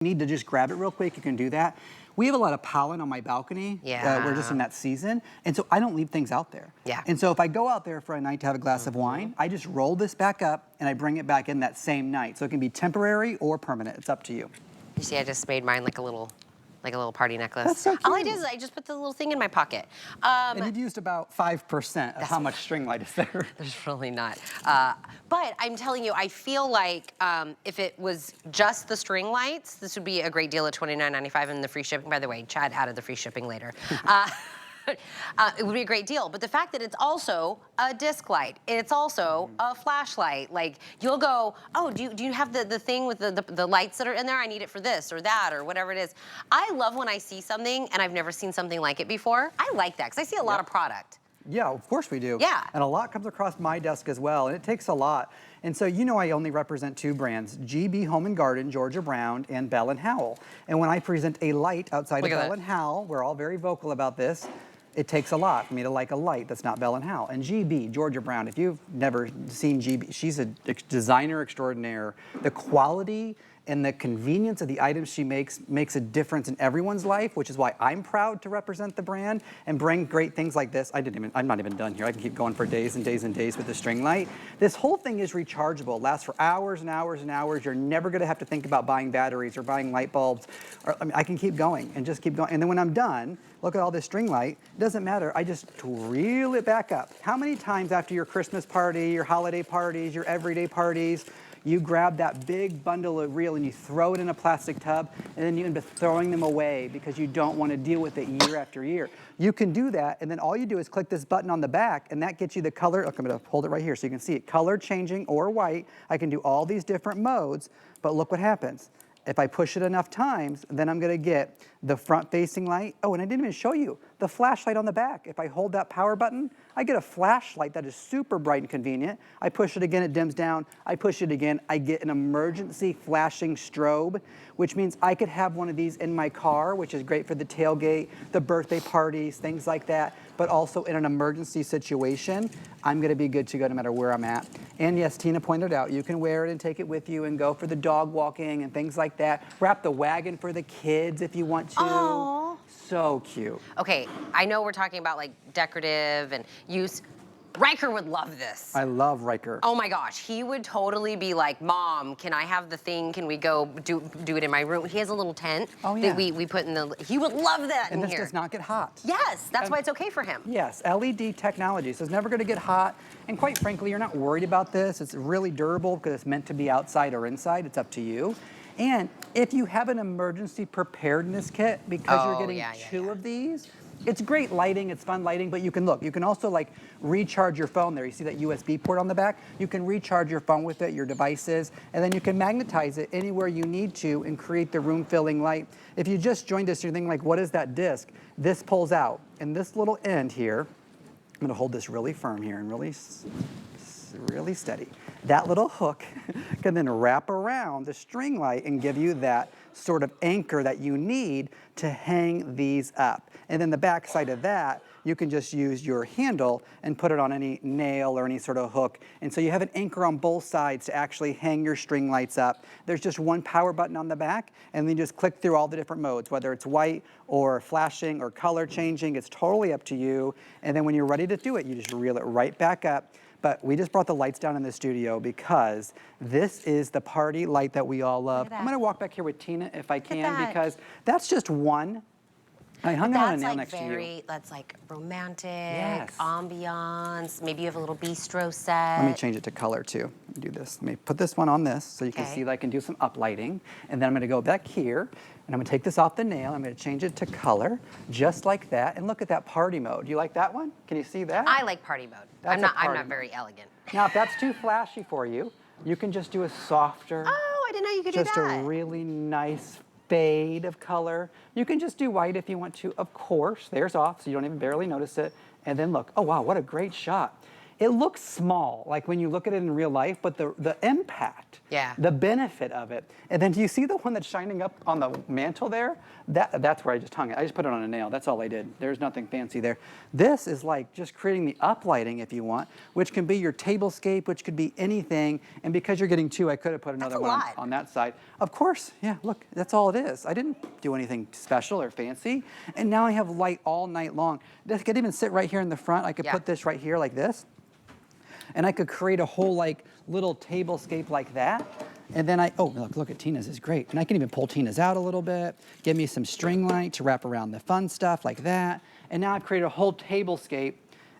need to just grab it real quick, you can do that. We have a lot of pollen on my balcony. Yeah. We're just in that season. And so I don't leave things out there. Yeah. And so if I go out there for a night to have a glass of wine, I just roll this back up and I bring it back in that same night. So it can be temporary or permanent. It's up to you. You see, I just made mine like a little party necklace. That's so cute. All I did is I just put the little thing in my pocket. And you've used about 5% of how much string light is there. There's really not. But I'm telling you, I feel like if it was just the string lights, this would be a great deal at $29.95 and the free shipping. By the way, Chad added the free shipping later. It would be a great deal. But the fact that it's also a disc light, it's also a flashlight. Like, you'll go, oh, do you have the thing with the lights that are in there? I need it for this or that or whatever it is. I love when I see something and I've never seen something like it before. I like that because I see a lot of product. Yeah, of course we do. Yeah. And a lot comes across my desk as well, and it takes a lot. And so you know I only represent 2 brands, GB Home and Garden, Georgia Brown, and Bell & Howell. And when I present a light outside of Bell & Howell, we're all very vocal about this, it takes a lot for me to like a light that's not Bell & Howell. And GB, Georgia Brown, if you've never seen GB, she's a designer extraordinaire. The quality and the convenience of the items she makes a difference in everyone's life, which is why I'm proud to represent the brand and bring great things like this. I'm not even done here. I can keep going for days and days and days with the string light. This whole thing is rechargeable, lasts for hours and hours and hours. You're never gonna have to think about buying batteries or buying light bulbs. I can keep going and just keep going. And then when I'm done, look at all this string light. It doesn't matter, I just reel it back up. How many times after your Christmas party, your holiday parties, your everyday parties, you grab that big bundle of reel and you throw it in a plastic tub, and then you end up throwing them away because you don't want to deal with it year after year. You can do that, and then all you do is click this button on the back, and that gets you the color. Look, I'm going to hold it right here so you can see it. Color changing or white. I can do all these different modes, but look what happens. If I push it enough times, then I'm gonna get the front-facing light. Oh, and I didn't even show you the flashlight on the back. If I hold that power button, I get a flashlight that is super bright and convenient. I push it again, it dims down. I push it again, I get an emergency flashing strobe, which means I could have one of these in my car, which is great for the tailgate, the birthday parties, things like that. But also in an emergency situation, I'm gonna be good to go no matter where I'm at. And yes, Tina pointed out, you can wear it and take it with you and go for the dog walking and things like that. Wrap the wagon for the kids if you want to. Aww. So cute. Okay, I know we're talking about like decorative and use. Riker would love this. I love Riker. Oh my gosh, he would totally be like, Mom, can I have the thing? Can we go do it in my room? He has a little tent that we put in the, he would love that in here. And this does not get hot. Yes, that's why it's okay for him. Yes, LED technology, so it's never gonna get hot. And quite frankly, you're not worried about this. It's really durable because it's meant to be outside or inside. It's up to you. And if you have an emergency preparedness kit, because you're getting 2 of these, it's great lighting, it's fun lighting, but you can also like recharge your phone there. You see that USB port on the back? You can recharge your phone with it, your devices, and then you can magnetize it anywhere you need to and create the room filling light. If you just joined us, you're thinking like, what is that disc? This pulls out, and this little end here, I'm gonna hold this really firm here and really steady. That little hook can then wrap around the string light and give you that sort of anchor that you need to hang these up. And then the back side of that, you can just use your handle and put it on any nail or any sort of hook. And so you have an anchor on both sides to actually hang your string lights up. There's just one power button on the back, and then you just click through all the different modes, whether it's white or flashing or color changing, it's totally up to you. And then when you're ready to do it, you just reel it right back up. But we just brought the lights down in the studio because this is the party light that we all love. I'm gonna walk back here with Tina if I can, because that's just one. I hung it on a nail next to you. That's like romantic, ambiance. Maybe you have a little bistro set. Let me change it to color too. Do this. Let me put this one on this so you can see that I can do some uplighting. And then I'm gonna go back here and I'm gonna take this off the nail. I'm gonna change it to color, just like that. And look at that party mode. You like that one? Can you see that? I like party mode. I'm not very elegant. Now, if that's too flashy for you, you can just do a softer. Oh, I didn't know you could do that. Just a really nice fade of color. You can just do white if you want to, of course. There's off, so you don't even barely notice it. And then look, oh wow, what a great shot. it looks small, like when you look at it in real life, but the impact, the benefit of it. And then do you see the one that's shining up on the mantle there? That's where I just hung it. I just put it on a nail. That's all I did. There's nothing fancy there. This is like just creating the uplighting, if you want, which can be your tablescape, which could be anything. And because you're getting 2, I could have put another one on that side. Of course, yeah, look, that's all it is. I didn't do anything special or fancy. And now I have light all night long. This could even sit right here in the front. I could put this right here like this. And I could create a whole like little tablescape like that. And then oh, look at Tina's is great. And I can even pull Tina's out a little bit, give me some string light to wrap around the fun stuff like that. And now I've created a whole tablescape,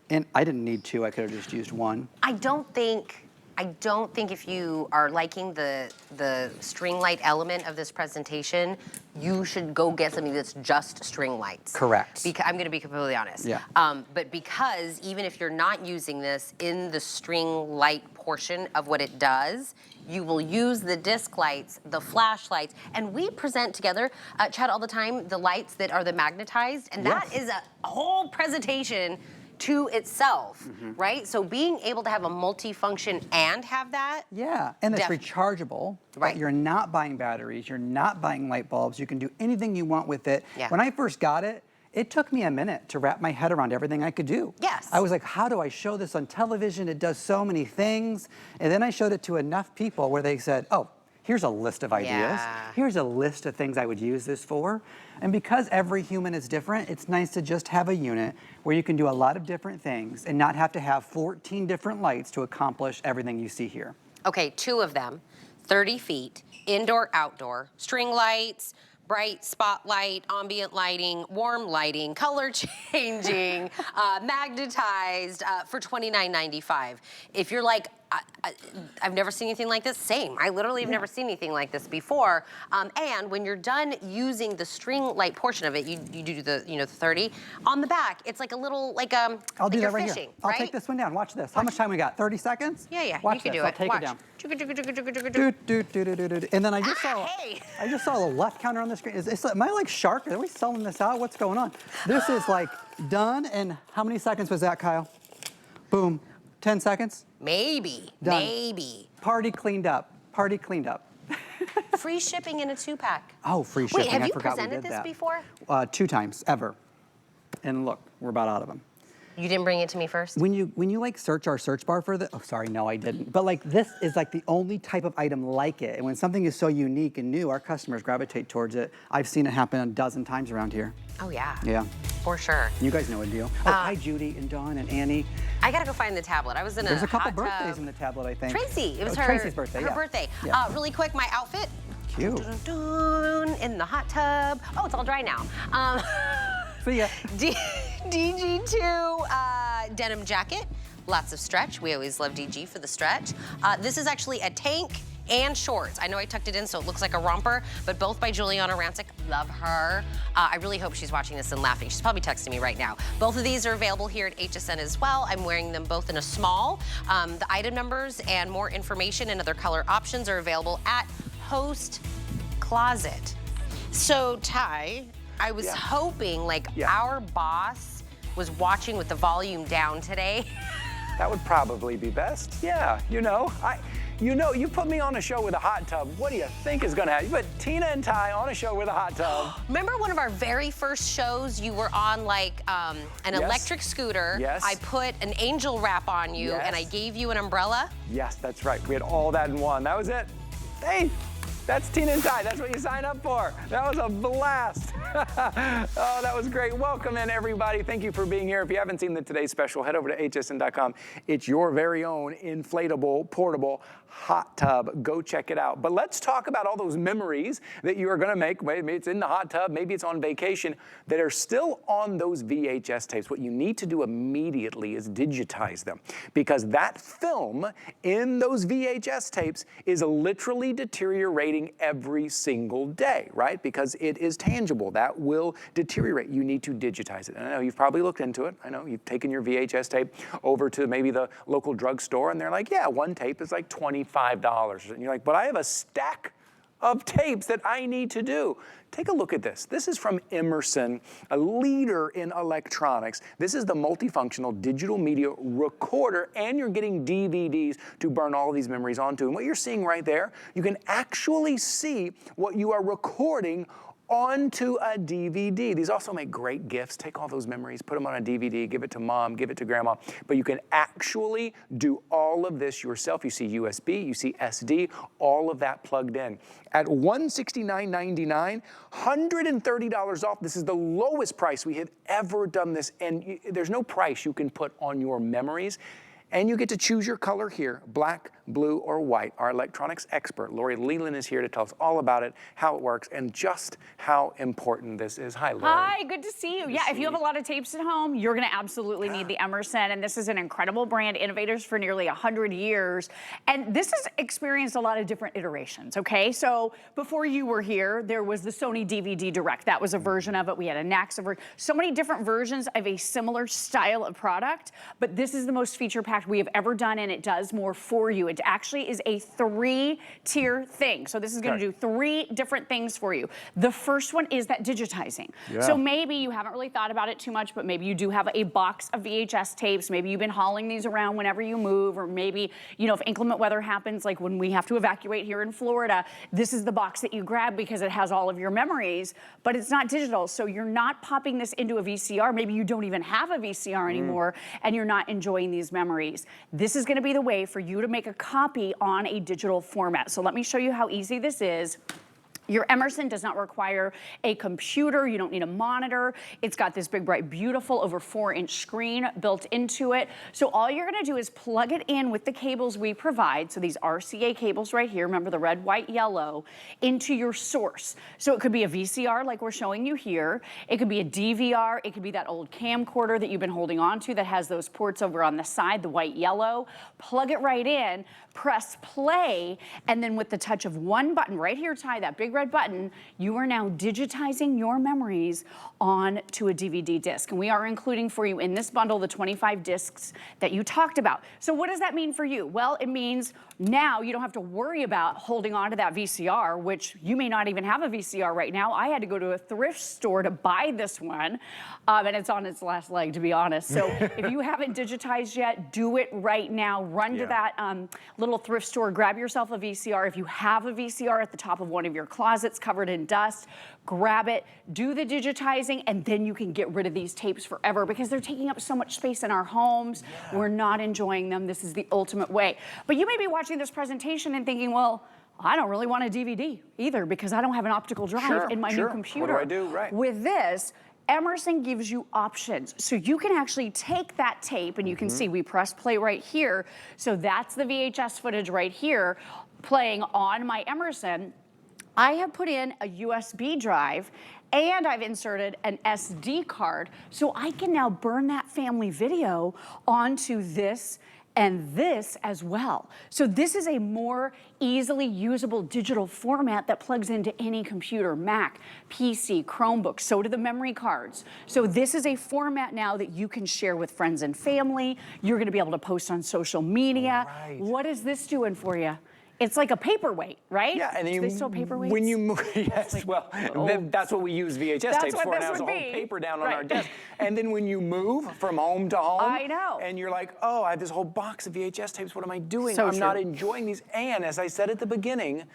and I didn't need 2, I could have just used 1. I don't think if you are liking the string light element of this presentation, you should go get something that's just string lights. Correct. Because I'm gonna be completely honest. Yeah. But because even if you're not using this in the string light portion of what it does, you will use the disc lights, the flashlights, and we present together, Chad, all the time, the lights that are the magnetized, and that is a whole presentation to itself, right? So being able to have a multi-function and have that. Yeah, and it's rechargeable. Right. But you're not buying batteries, you're not buying light bulbs, you can do anything you want with it. Yeah. When I first got it, it took me a minute to wrap my head around everything I could do. Yes. I was like, how do I show this on television? It does so many things. And then I showed it to enough people where they said, oh, here's a list of ideas. Yeah. Here's a list of things I would use this for. And because every human is different, it's nice to just have a unit where you can do a lot of different things and not have to have 14 different lights to accomplish everything you see here. Okay, 2 of them, 30 feet, indoor, outdoor, string lights, bright spotlight, ambient lighting, warm lighting, color changing, magnetized for $29.95. If you're like, I've never seen anything like this, same. I literally have never seen anything like this before. And when you're done using the string light portion of it, you do the the 30. On the back, it's like a little I'll do that right fishing, here. I'll take this one down. Watch this. How much time we got? 30 seconds? Yeah, Watch you can this. do I'll it. take Watch. it down. Do. And then I just saw, hey. I just saw a left counter on the screen. Am I like Shark? Are we selling this out? What's going on? This is like done. And how many seconds was that, Kyle? Boom. 10 seconds? Maybe. Done. Maybe. Party cleaned up. Party cleaned up. Free shipping in a 2-pack. Oh, free shipping. Wait, have I you forgot we presented did this that. before? 2 times, ever. And look, we're about out of them. You didn't bring it to me first? When you like search our search bar for the, oh sorry, no I didn't. But like this is like the only type of item like it. And when something is so unique and new, our customers gravitate towards it. I've seen it happen a dozen times around here. Oh yeah. Yeah. For sure. You guys know a deal. Oh, hi Judy and Dawn and Annie. I gotta go find the tablet. I was in There's a couple hot birthdays tub. in the tablet, I think. Tracy, it was Tracy's birthday, her birthday. Yeah. Really quick, my outfit. Cute. Dun, dun, dun, in the hot tub. Oh, it's all dry now. See ya. DG2 denim jacket, lots of stretch. We always love DG for the stretch. This is actually a tank and shorts. I know I tucked it in so it looks like a romper, but both by Juliana Rancic. Love her. I really hope she's watching this and laughing. She's probably texting me right now. Both of these are available here at HSN as well. I'm wearing them both in a small. The item numbers and more information and other color options are available at Host Closet. So Ty, I was hoping our boss was watching with the volume down today. That would probably be best. Yeah, you put me on a show with a hot tub. What do you think is gonna happen? But Tina and Ty on a show with a hot tub. Remember one of our very first shows, you were on an electric scooter. Yes. I put an angel wrap on you and I gave you an umbrella. Yes, that's right. We had all that in one. That was it. Hey, that's Tina and Ty. That's what you sign up for. That was a blast. Oh, that was great. Welcome in, everybody. Thank you for being here. If you haven't seen today's special, head over to hsn.com. It's your very own inflatable, portable hot tub. Go check it out. But let's talk about all those memories that you are going to make. Maybe it's in the hot tub, maybe it's on vacation, that are still on those VHS tapes. What you need to do immediately is digitize them, because that film in those VHS tapes is literally deteriorating every single day, right? Because it is tangible. That will deteriorate. You need to digitize it. And I know you've probably looked into it. I know you've taken your VHS tape over to maybe the local drugstore and they're like, yeah, one tape is like $25. And you're like, but I have a stack of tapes that I need to do. Take a look at this. This is from Emerson, a leader in electronics. This is the multifunctional digital media recorder, and you're getting DVDs to burn all of these memories onto. And what you're seeing right there, you can actually see what you are recording onto a DVD. These also make great gifts. Take all those memories, put them on a DVD, give it to mom, give it to grandma. But you can actually do all of this yourself. You see USB, you see SD, all of that plugged in. At $169.99, $130 off. This is the lowest price we have ever done this, and there's no price you can put on your memories. And you get to choose your color here, black, blue, or white. Our electronics expert, Lori Leland, is here to tell us all about it, how it works, and just how important this is. Hi, Lori. Hi, good to see you. Yeah, if you have a lot of tapes at home, you're gonna absolutely need the Emerson, and this is an incredible brand, innovators for nearly 100 years. And this has experienced a lot of different iterations, okay? So before you were here, there was the Sony DVD Direct. That was a version of it. We had a Naxa version. So many different versions of a similar style of product, but this is the most feature-packed we have ever done, and it does more for you. It actually is a 3-tier thing. So this is gonna do 3 different things for you. The first one is that digitizing. Yeah. So maybe you haven't really thought about it too much, but maybe you do have a box of VHS tapes. Maybe you've been hauling these around whenever you move, or maybe, you know, if inclement weather happens, like when we have to evacuate here in Florida, this is the box that you grab because it has all of your memories, but it's not digital. So you're not popping this into a VCR. Maybe you don't even have a VCR anymore, and you're not enjoying these memories. This is gonna be the way for you to make a copy on a digital format. So let me show you how easy this is. Your Emerson does not require a computer. You don't need a monitor. It's got this big, bright, beautiful over 4-inch screen built into it. So all you're gonna do is plug it in with the cables we provide. So these RCA cables right here, remember the red, white, yellow, into your source. So it could be a VCR like we're showing you here. It could be a DVR. It could be that old camcorder that you've been holding on to that has those ports over on the side, the white, yellow. Plug it right in, press play, and then with the touch of one button right here, Ty, that big red button, you are now digitizing your memories onto a DVD disc. And we are including for you in this bundle the 25 discs that you talked about. So what does that mean for you? Well, it means now you don't have to worry about holding on to that VCR, which you may not even have a VCR right now. I had to go to a thrift store to buy this one, and it's on its last leg, to be honest. So if you haven't digitized yet, do it right now. Run to that little thrift store, grab yourself a VCR. If you have a VCR at the top of one of your closets covered in dust, grab it, do the digitizing, and then you can get rid of these tapes forever because they're taking up so much space in our homes. We're not enjoying them. This is the ultimate way. But you may be watching this presentation and thinking, well, I don't really want a DVD either because I don't have an optical drive in my new computer. What do I do? Right. With this, Emerson gives you options. So you can actually take that tape, and you can see we press play right here. So that's the VHS footage right here playing on my Emerson. I have put in a USB drive, and I've inserted an SD card, so I can now burn that family video onto this and this as well. So this is a more easily usable digital format that plugs into any computer, Mac, PC, Chromebook, so do the memory cards. So this is a format now that you can share with friends and family. You're gonna be able to post on social media. What is this doing for you? It's like a paperweight, right? Yeah, and they still paperweights? When you move, yes, like, well, that's what we use VHS tapes for now, is a whole paper down on our desk. And then when you move from home to home, I know. And you're like, oh, I have this whole box of VHS tapes, what am I doing? So I'm not enjoying these. And as I said at the beginning,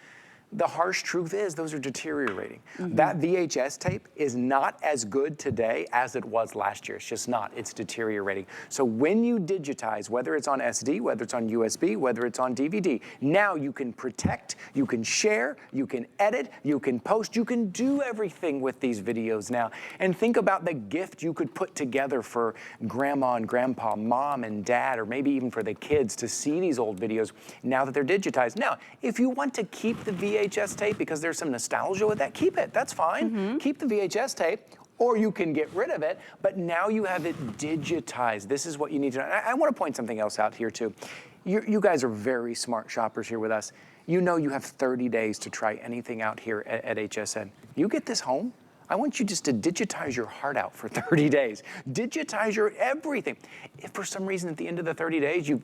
the harsh truth is those are deteriorating. That VHS tape is not as good today as it was last year. It's just not. It's deteriorating. So when you digitize, whether it's on SD, whether it's on USB, whether it's on DVD, now you can protect, you can share, you can edit, you can post, you can do everything with these videos now. And think about the gift you could put together for grandma and grandpa, mom and dad, or maybe even for the kids to see these old videos now that they're digitized. Now, if you want to keep the VHS tape because there's some nostalgia with that, keep it, that's fine. Keep the VHS tape, or you can get rid of it, but now you have it digitized. This is what you need to know. I want to point something else out here too. You guys are very smart shoppers here with us. You know you have 30 days to try anything out here at HSN. You get this home, I want you just to digitize your heart out for 30 days. Digitize your everything. If for some reason at the end of the 30 days you've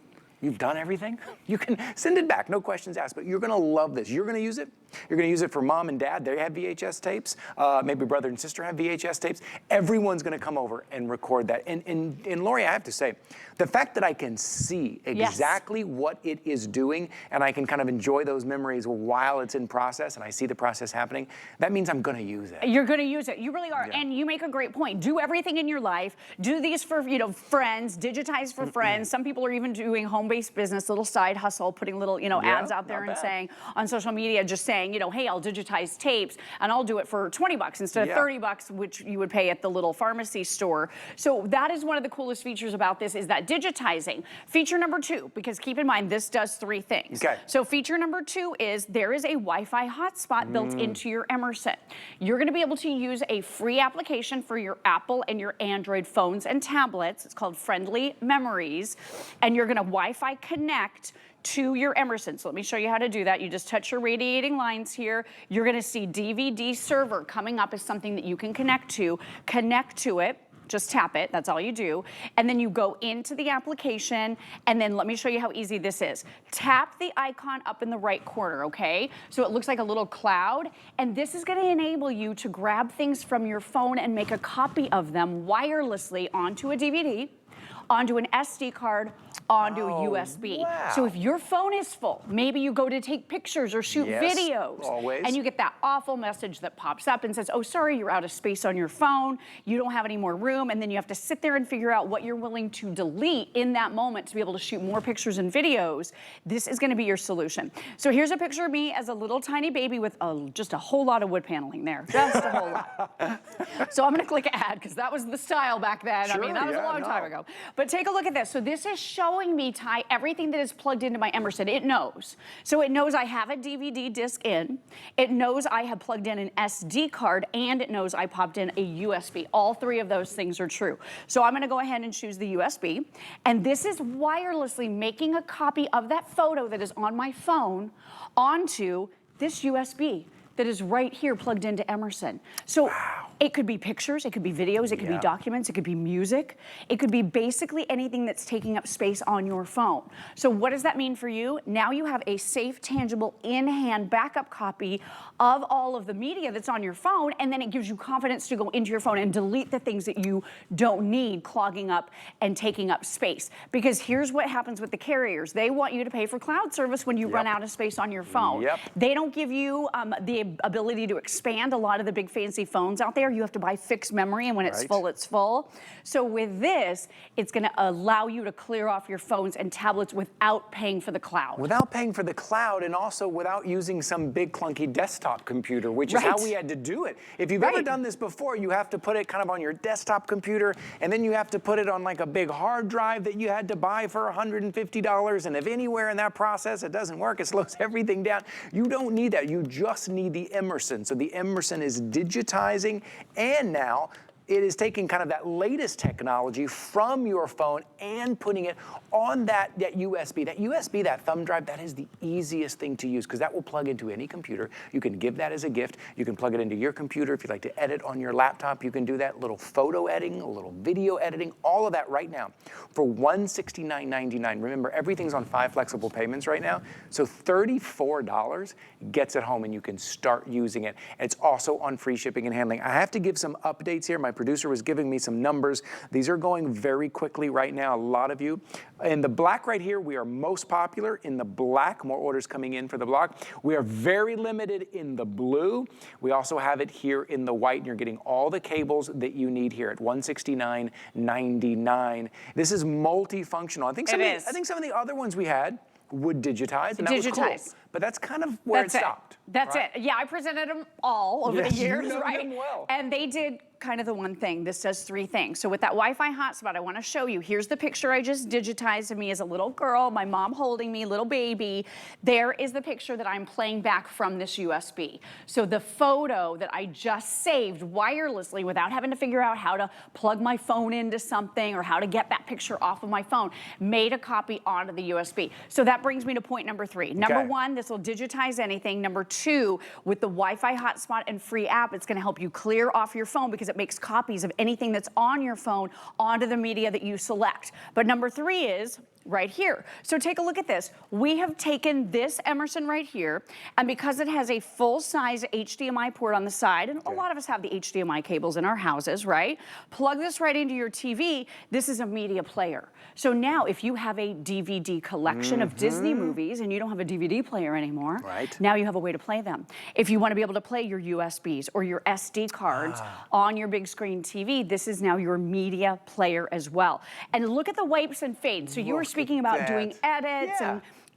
done everything, you can send it back, no questions asked, but you're gonna love this. You're gonna use it, You're going to use it for mom and dad. They have VHS tapes. Maybe brother and sister have VHS tapes. Everyone's going to come over and record that. And Lori, I have to say, the fact that I can see exactly what it is doing and I can kind of enjoy those memories while it's in process and I see the process happening, that means I'm going to use it. You're going to use it. You really are. And you make a great point. Do everything in your life. Do these for, friends, digitize for friends. Some people are even doing home-based business, little side hustle, putting little, ads out there and saying on social media, just saying, hey, I'll digitize tapes and I'll do it for 20 bucks instead of 30 bucks, which you would pay at the little pharmacy store. So that is one of the coolest features about this, is that digitizing. Feature number 2, because keep in mind, this does 3 things. Okay. So feature number 2 is there is a Wi-Fi hotspot built into your Emerson. You're going to be able to use a free application for your Apple and your Android phones and tablets. It's called Friendly Memories. And you're going to Wi-Fi connect to your Emerson. So let me show you how to do that. You just touch your radiating lines here. You're going to see DVD server coming up as something that you can connect to. Connect to it. Just tap it, that's all you do. And then you go into the application, and then let me show you how easy this is. Tap the icon up in the right corner, okay? So it looks like a little cloud, and this is gonna enable you to grab things from your phone and make a copy of them wirelessly onto a DVD, onto an SD card, onto a USB. Wow. So if your phone is full, maybe you go to take pictures or shoot videos, always. and you get that awful message that pops up and says, oh, sorry, you're out of space on your phone, you don't have any more room, and then you have to sit there and figure out what you're willing to delete in that moment to be able to shoot more pictures and videos. This is gonna be your solution. So here's a picture of me as a little tiny baby with just a whole lot of wood paneling there, just a whole lot. So I'm gonna click add, because that was the style back then. I mean, that was a long time ago. But take a look at this. So this is showing me, Ty, everything that is plugged into my Emerson. It knows. So it knows I have a DVD disc in. It knows I have plugged in an SD card, and it knows I popped in a USB. All 3 of those things are true. So I'm going to go ahead and choose the USB. And this is wirelessly making a copy of that photo that is on my phone onto this USB that is right here plugged into Emerson. So it could be pictures, it could be videos, it could be documents, it could be music. It could be basically anything that's taking up space on your phone. So what does that mean for you? Now you have a safe, tangible, in-hand backup copy of all of the media that's on your phone, and then it gives you confidence to go into your phone and delete the things that you don't need clogging up and taking up space. Because here's what happens with the carriers. They want you to pay for cloud service when you run out of space on your phone. They don't give you the ability to expand a lot of the big fancy phones out there. You have to buy fixed memory, and when it's full, it's full. So with this, it's gonna allow you to clear off your phones and tablets without paying for the cloud. Without paying for the cloud, and also without using some big clunky desktop computer, which is how we had to do it. If you've ever done this before, you have to put it kind of on your desktop computer, and then you have to put it on like a big hard drive that you had to buy for $150, and if anywhere in that process it doesn't work, it slows everything down. You don't need that. You just need the Emerson. So the Emerson is digitizing, and now it is taking kind of that latest technology from your phone and putting it on that USB. That USB, that thumb drive, that is the easiest thing to use, because that will plug into any computer. You can give that as a gift. You can plug it into your computer. If you'd like to edit on your laptop, you can do that. Little photo editing, a little video editing, all of that right now for $169.99. Remember, everything's on 5 flexible payments right now. So $34 gets it home, and you can start using it. It's also on free shipping and handling. I have to give some updates here. My producer was giving me some numbers. These are going very quickly right now, a lot of you. In the black right here, we are most popular in the black, more orders coming in for the black. We are very limited in the blue. We also have it here in the white, and you're getting all the cables that you need here at $169.99. This is multifunctional. I think some of the other ones we had would digitize, and that was cool. But that's kind of where it stopped. That's it. Yeah, I presented them all over the years, right? Them well. And they did kind of the one thing. This does 3 things. So with that Wi-Fi hotspot, I want to show you. Here's the picture I just digitized of me as a little girl, my mom holding me, little baby. There is the picture that I'm playing back from this USB. So the photo that I just saved wirelessly without having to figure out how to plug my phone into something or how to get that picture off of my phone, made a copy onto the USB. So that brings me to point number 3. Number 1, this will digitize anything. Number 2, with the Wi-Fi hotspot and free app, it's going to help you clear off your phone because it makes copies of anything that's on your phone onto the media that you select. But number 3 is right here. So take a look at this. We have taken this Emerson right here, and because it has a full-size HDMI port on the side, and a lot of us have the HDMI cables in our houses, right? Plug this right into your TV. This is a media player. So now if you have a DVD collection of Disney movies and you don't have a DVD player anymore, now you have a way to play them. If you want to be able to play your USBs or your SD cards on your big screen TV, this is now your media player as well. And look at the wipes and fades. So you were speaking about doing edits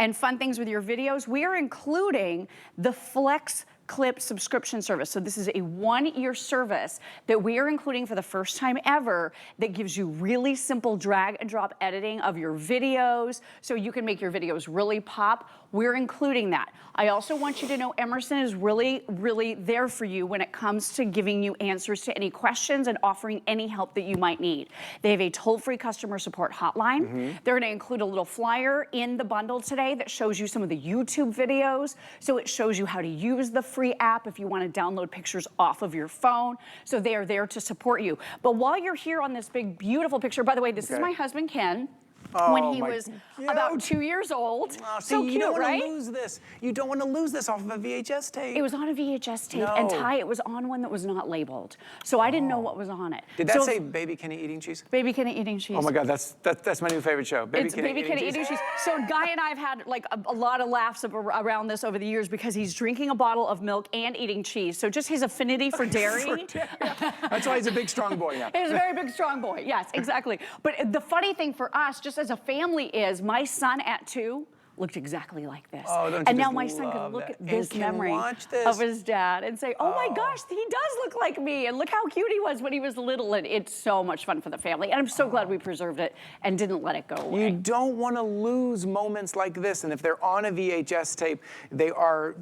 and fun things with your videos. We are including the Flex Clip subscription service. So this is a 1-year service that we are including for the first time ever that gives you really simple drag and drop editing of your videos so you can make your videos really pop. We're including that. I also want you to know Emerson is really, really there for you when it comes to giving you answers to any questions and offering any help that you might need. They have a toll-free customer support hotline. They're gonna include a little flyer in the bundle today that shows you some of the YouTube videos. So it shows you how to use the free app if you want to download pictures off of your phone. So they are there to support you. But while you're here on this big, beautiful picture, by the way, this is my husband, Ken. When he was about 2 years old. So cute, you don't right? want to lose this. You don't want to lose this off of a VHS tape. It was on a VHS tape, and Ty, it was on one that was not labeled. So I didn't know what was on it. Did that say Baby Kenny Eating Cheese? Baby Kenny Eating Cheese. Oh my God, that's my new favorite show. Baby Kenny Eating Cheese. So Guy and I have had like a lot of laughs around this over the years because he's drinking a bottle of milk and eating cheese. So just his affinity for dairy. That's why he's a big, strong boy now. He's a very big, strong boy. Yes, exactly. But the funny thing for us, just as a family, is my son at 2 looked exactly like this. And now my son can look at this memory of his dad and say, oh my gosh, he does look like me. And look how cute he was when he was little. And it's so much fun for the family. And I'm so glad we preserved it and didn't let it go away. You don't want to lose moments like this. And if they're on a VHS tape, they are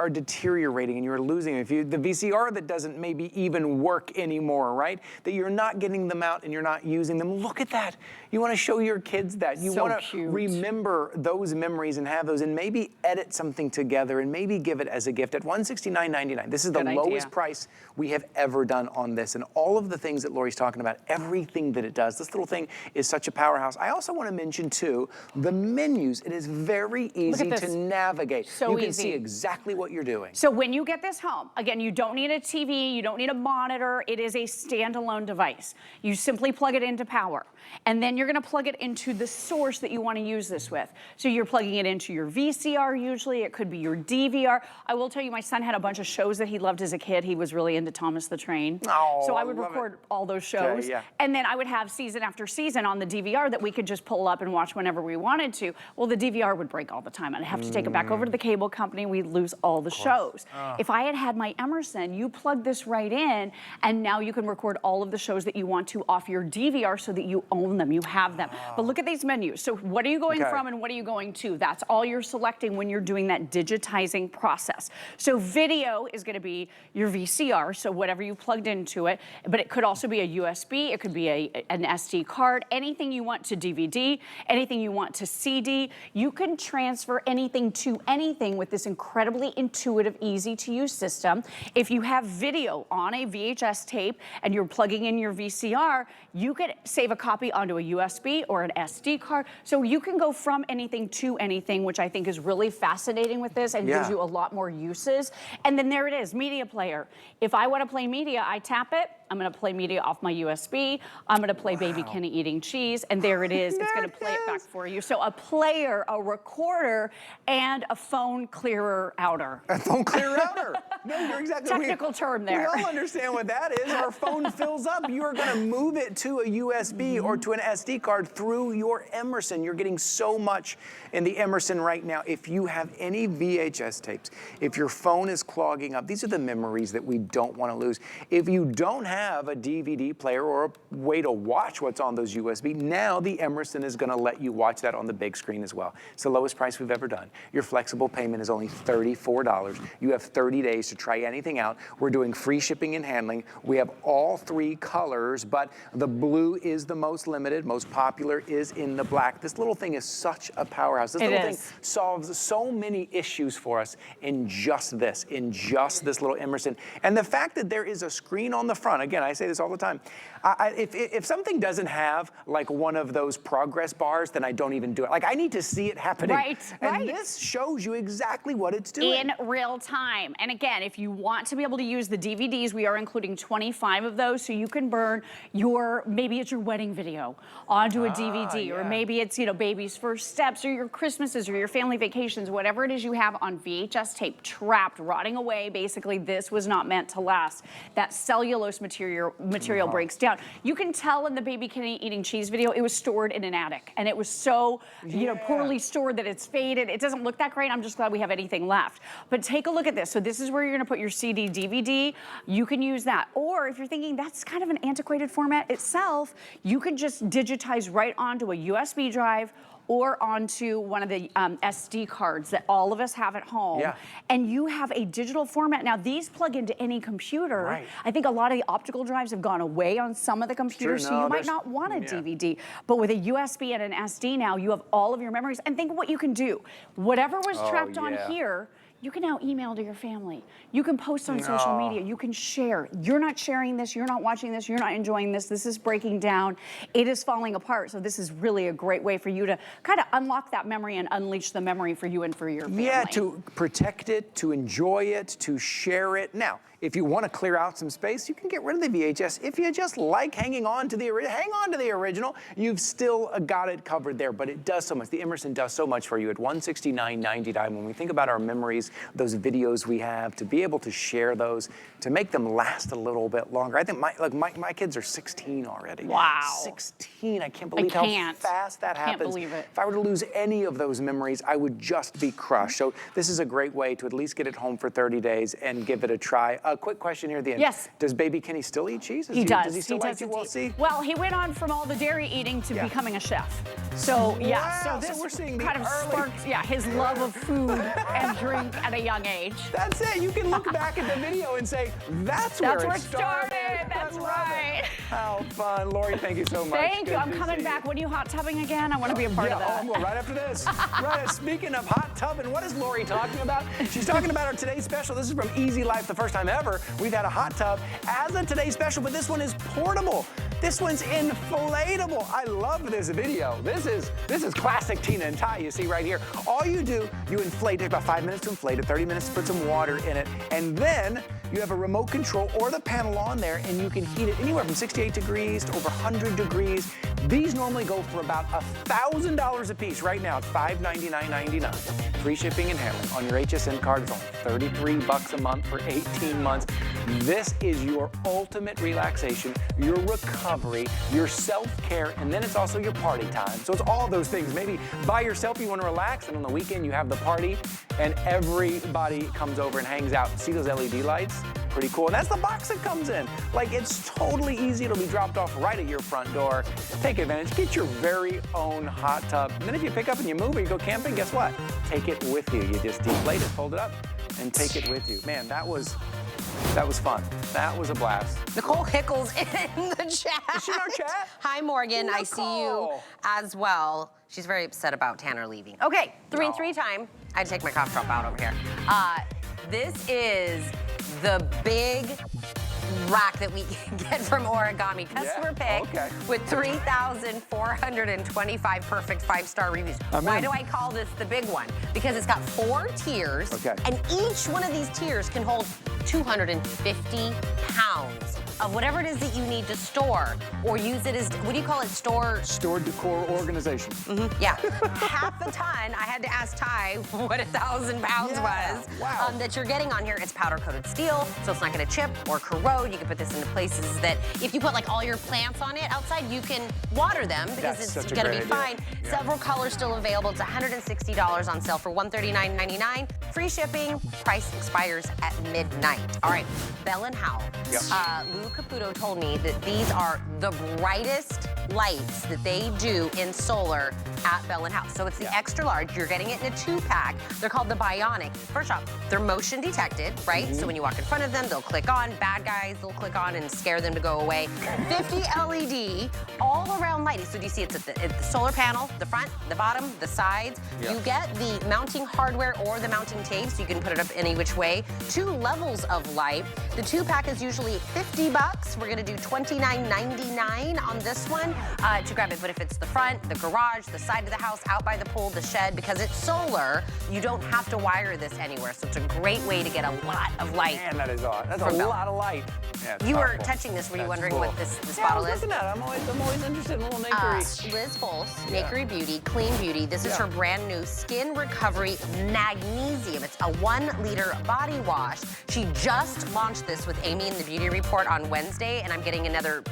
deteriorating and you're losing them. If the VCR that doesn't maybe even work anymore, right? That you're not getting them out and you're not using them. Look at that. You want to show your kids that. You want to remember those memories and have those and maybe edit something together and maybe give it as a gift at $169.99. This is the lowest price we have ever done on this. And all of the things that Lori's talking about, everything that it does, this little thing is such a powerhouse. I also want to mention too, the menus. It is very easy to navigate. You can see exactly what you're doing. So when you get this home, again, you don't need a TV, you don't need a monitor. It is a standalone device. You simply plug it into power. And then you're going to plug it into the source that you want to use this with. So you're plugging it into your VCR usually. It could be your DVR. I will tell you, my son had a bunch of shows that he loved as a kid. He was really into Thomas the Train. So I would record all those shows. And then I would have season after season on the DVR that we could just pull up and watch whenever we wanted to. Well, the DVR would break all the time. I'd have to take it back over to the cable company. We'd lose all the shows. If I had had my Emerson, you plug this right in, and now you can record all of the shows that you want to off your DVR so that you own them, you have them. But look at these menus. So what are you going from and what are you going to? That's all you're selecting when you're doing that digitizing process. So video is going to be your VCR, so whatever you plugged into it, but it could also be a USB, it could be an SD card, anything you want to DVD, anything you want to CD. You can transfer anything to anything with this incredibly intuitive, easy to use system. If you have video on a VHS tape and you're plugging in your VCR, you could save a copy onto a USB or an SD card. So you can go from anything to anything, which I think is really fascinating with this and gives you a lot more uses. And then there it is, media player. If I want to play media, I tap it. I'm going to play media off my USB. I'm going to play Baby Kenny Eating Cheese, and there it is. It's going to play it back for you. So a player, a recorder, and a phone clearer outer. A phone clearer outer. No, you're exactly right. Technical term there. We all understand what that is. Our phone fills up. You are going to move it to a USB or to an SD card through your Emerson. You're getting so much in the Emerson right now. If you have any VHS tapes, if your phone is clogging up, these are the memories that we don't want to lose. If you don't have a DVD player or a way to watch what's on those USB, now the Emerson is going to let you watch that on the big screen as well. It's the lowest price we've ever done. Your flexible payment is only $34. You have 30 days to try anything out. We're doing free shipping and handling. We have all 3 colors, but the blue is the most limited. Most popular is in the black. This little thing is such a powerhouse. This little little It thing is. solves so many issues for us in just this little Emerson. And the fact that there is a screen on the front, again, I say this all the time, if something doesn't have like one of those progress bars, then I don't even do it. Like I need to see it happening. Right. And this shows you exactly what it's doing. In real time. And again, if you want to be able to use the DVDs, we are including 25 of those, so you can burn maybe it's your wedding video onto a DVD, or maybe it's, baby's first steps, or your Christmases, or your family vacations, whatever it is you have on VHS tape, trapped, rotting away. Basically, this was not meant to last. That cellulose material breaks down. You can tell in the baby Kenny eating cheese video, it was stored in an attic, and it was so, poorly stored that it's faded. It doesn't look that great. I'm just glad we have anything left. But take a look at this. So this is where you're gonna put your CD, DVD. You can use that. Or if you're thinking that's kind of an antiquated format itself, you could just digitize right onto a USB drive or onto one of the SD cards that all of us have at home. Yeah. And you have a digital format. Now, these plug into any computer. Right. I think a lot of the optical drives have gone away on some of the computers, so you might not want a DVD. But with a USB and an SD now, you have all of your memories. And think of what you can do. Whatever was trapped on here, you can now email to your family. You can post on social media. You can share. You're not sharing this. You're not watching this. You're not enjoying this. This is breaking down. It is falling apart. So this is really a great way for you to kind of unlock that memory and unleash the memory for you and for your family. Yeah, to protect it, to enjoy it, to share it. Now, if you want to clear out some space, you can get rid of the VHS. If you just like hang on to the original, you've still got it covered there. But it does so much. The Emerson does so much for you at $169.99. When we think about our memories, those videos we have, to be able to share those, to make them last a little bit longer. I think my kids are 16 already. Wow. 16. I can't believe how fast that happens. Can't believe it. If I were to lose any of those memories, I would just be crushed. So this is a great way to at least get it home for 30 days and give it a try. A quick question here at the end. Yes. Does baby Kenny still eat cheese? He does. Does he still like it? We'll see. Well, he went on from all the dairy eating to becoming a chef. So yeah, Wow, so this we're seeing the kind of early- sparks, his love of food and drink at a young age. That's it. You can look back at the video and say, that's where it started. That's love right. it. How fun. Lori, thank you so much. Thank you. Good I'm to coming see back. you. When are you hot tubbing again? I want to be a part of that. Well, right after this. Right. Speaking of hot tub, and what is Lori talking about? She's talking about our Today's Special. This is from Easy Life, the first time ever we've had a hot tub as a Today's Special, but this one is portable. This one's inflatable. I love this video. This is classic Tina and Ty, you see right here. All you do, you inflate it, about 5 minutes to inflate it, 30 minutes to put some water in it, and then you have a remote control or the panel on there, and you can heat it anywhere from 68 degrees to over 100 degrees. These normally go for about $1,000 a piece. Right now, it's $599.99. Free shipping and handling on your HSN card. It's only $33 a month for 18 months. This is your ultimate relaxation, your recovery, your self-care, and then it's also your party time. So it's all those things. Maybe by yourself you want to relax, and on the weekend you have the party, and everybody comes over and hangs out. See those LED lights? Pretty cool. And that's the box it comes in. Like, it's totally easy. It'll be dropped off right at your front door. Take advantage. Get your very own hot tub. And then if you pick up and you move or you go camping, guess what? Take it with you. You just deflate it, fold it up, and take it with you. Man, that was fun. That was a blast. Nicole Hickles in the chat. Is she in our chat? Hi, Morgan. I see you Nicole. as well. She's very upset about Tanner leaving. Okay, 3 and 3 time. I had to take my cough drop out over here. This is the big rack that we get from Origami. Customer pick with 3,425 perfect 5-star reviews. Why do I call this the big one? Because it's got 4 tiers, and each one of these tiers can hold 250 pounds of whatever it is that you need to store or use it as, what do you call it, Stored decor organization. Yeah, half a ton. I had to ask Ty what 1,000 pounds was that you're getting on here. It's powder coated steel, so it's not gonna chip or corrode. You can put this into places that if you put like all your plants on it outside, you can water them because it's gonna be fine. Several colors still available. It's $160 on sale for $139.99. Free shipping, price expires at midnight. All right, Bell & Howell. Lou Caputo told me that these are the brightest lights that they do in solar at Bell & House. So it's the extra large. You're getting it in a 2-pack. They're called the Bionic. First off, they're motion detected, right? So when you walk in front of them, they'll click on. Bad guys, they'll click on and scare them to go away. 50 LED, all around lighting. So do you see it's at the solar panel, the front, the bottom, the sides. You get the mounting hardware or the mounting tape, so you can put it up any which way. 2 levels of light. The 2-pack is usually $50. We're gonna do $29.99 on this one to grab it. But if it's the front, the garage, the side of the house, out by the pool, the shed, because it's solar, you don't have to wire this anywhere. So it's a great way to get a lot of light. Man, that is odd. That's a lot of light. Yeah, you were powerful. touching this. Were you wondering cool. what this bottle is? Looking at it. I'm always interested in a little nakery. Liz Pulse, Nakery Beauty, Clean Beauty. This is her brand new Skin Recovery Magnesium. It's a 1-liter body wash. She just launched this with Amy in the Beauty Report on Wednesday, and I'm getting another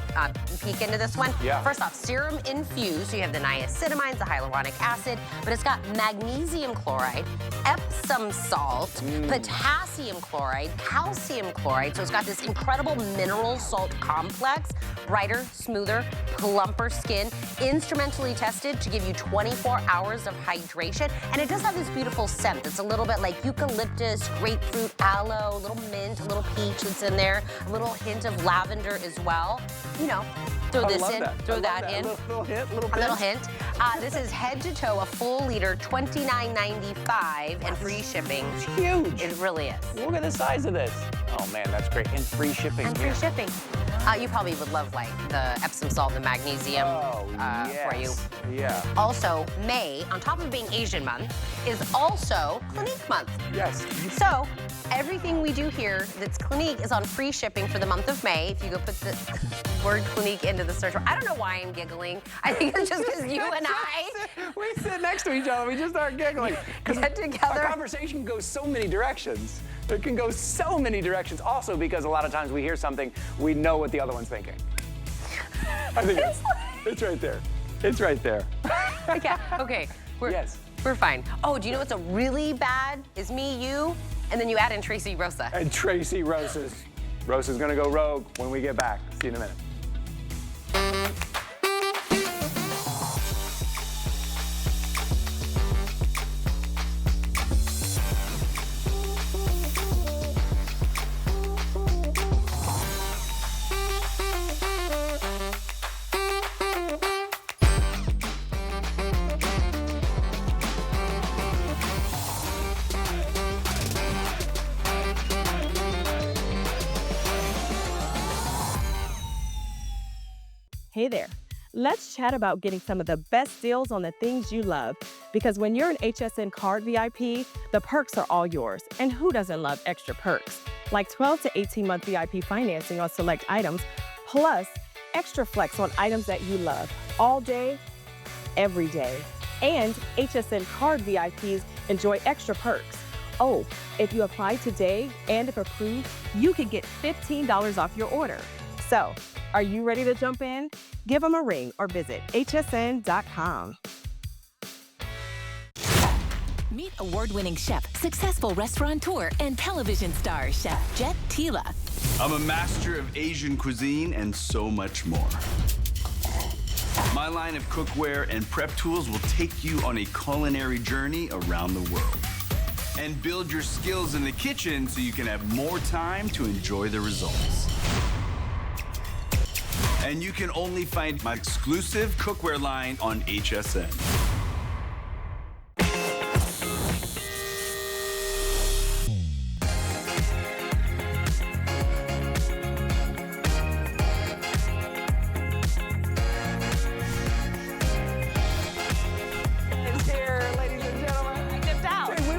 peek into this one. First off, serum infused. So you have the niacinamide, the hyaluronic acid, but it's got magnesium chloride, Epsom salt, potassium chloride, calcium chloride. So it's got this incredible mineral salt complex, brighter, smoother, plumper skin, instrumentally tested to give you 24 hours of hydration. And it does have this beautiful scent that's a little bit like eucalyptus, grapefruit, aloe, a little mint, a little peach that's in there, a little hint of lavender as well. You know, throw this in, throw that in. A little hint, a little pinch. A little hint. This is head to toe, a full liter, $29.95 and free shipping. It's huge. It really is. Look at the size of this. Oh man, that's great. And free shipping. And free shipping. You probably would love like the Epsom salt, the magnesium for you. Yeah. Also, May, on top of being Asian month, is also Clinique month. Yes. So everything we do here that's Clinique is on free shipping for the month of May. If you go put the word Clinique into the search bar. I don't know why I'm giggling. I think it's just because you and I. We sit next to each other. We just start giggling. Get together. Our conversation goes so many directions. It can go so many directions. Also because a lot of times we hear something, we know what the other one's thinking. I think it's right there. It's right there. Okay. We're fine. Oh, do you know what's a really bad? Is me, you, and then you add in Tracy Rosa. And Tracy Rosa's. Rosa's gonna go rogue when we get back. See you in a minute. Hey there. Let's chat about getting some of the best deals on the things you love. Because when you're an HSN card VIP, the perks are all yours. And who doesn't love extra perks? Like 12 to 18-month VIP financing on select items, plus extra flex on items that you love all day, every day. And HSN card VIPs enjoy extra perks. Oh, if you apply today and if approved, you can get $15 off your order. So, are you ready to jump in? Give them a ring or visit hsn.com. Meet award-winning chef, successful restaurateur, and television star, Chef Jet Tila. I'm a master of Asian cuisine and so much more. My line of cookware and prep tools will take you on a culinary journey around the world and build your skills in the kitchen so you can have more time to enjoy the results. And you can only find my exclusive cookware line on HSN. It's here, ladies and gentlemen. I dipped out. We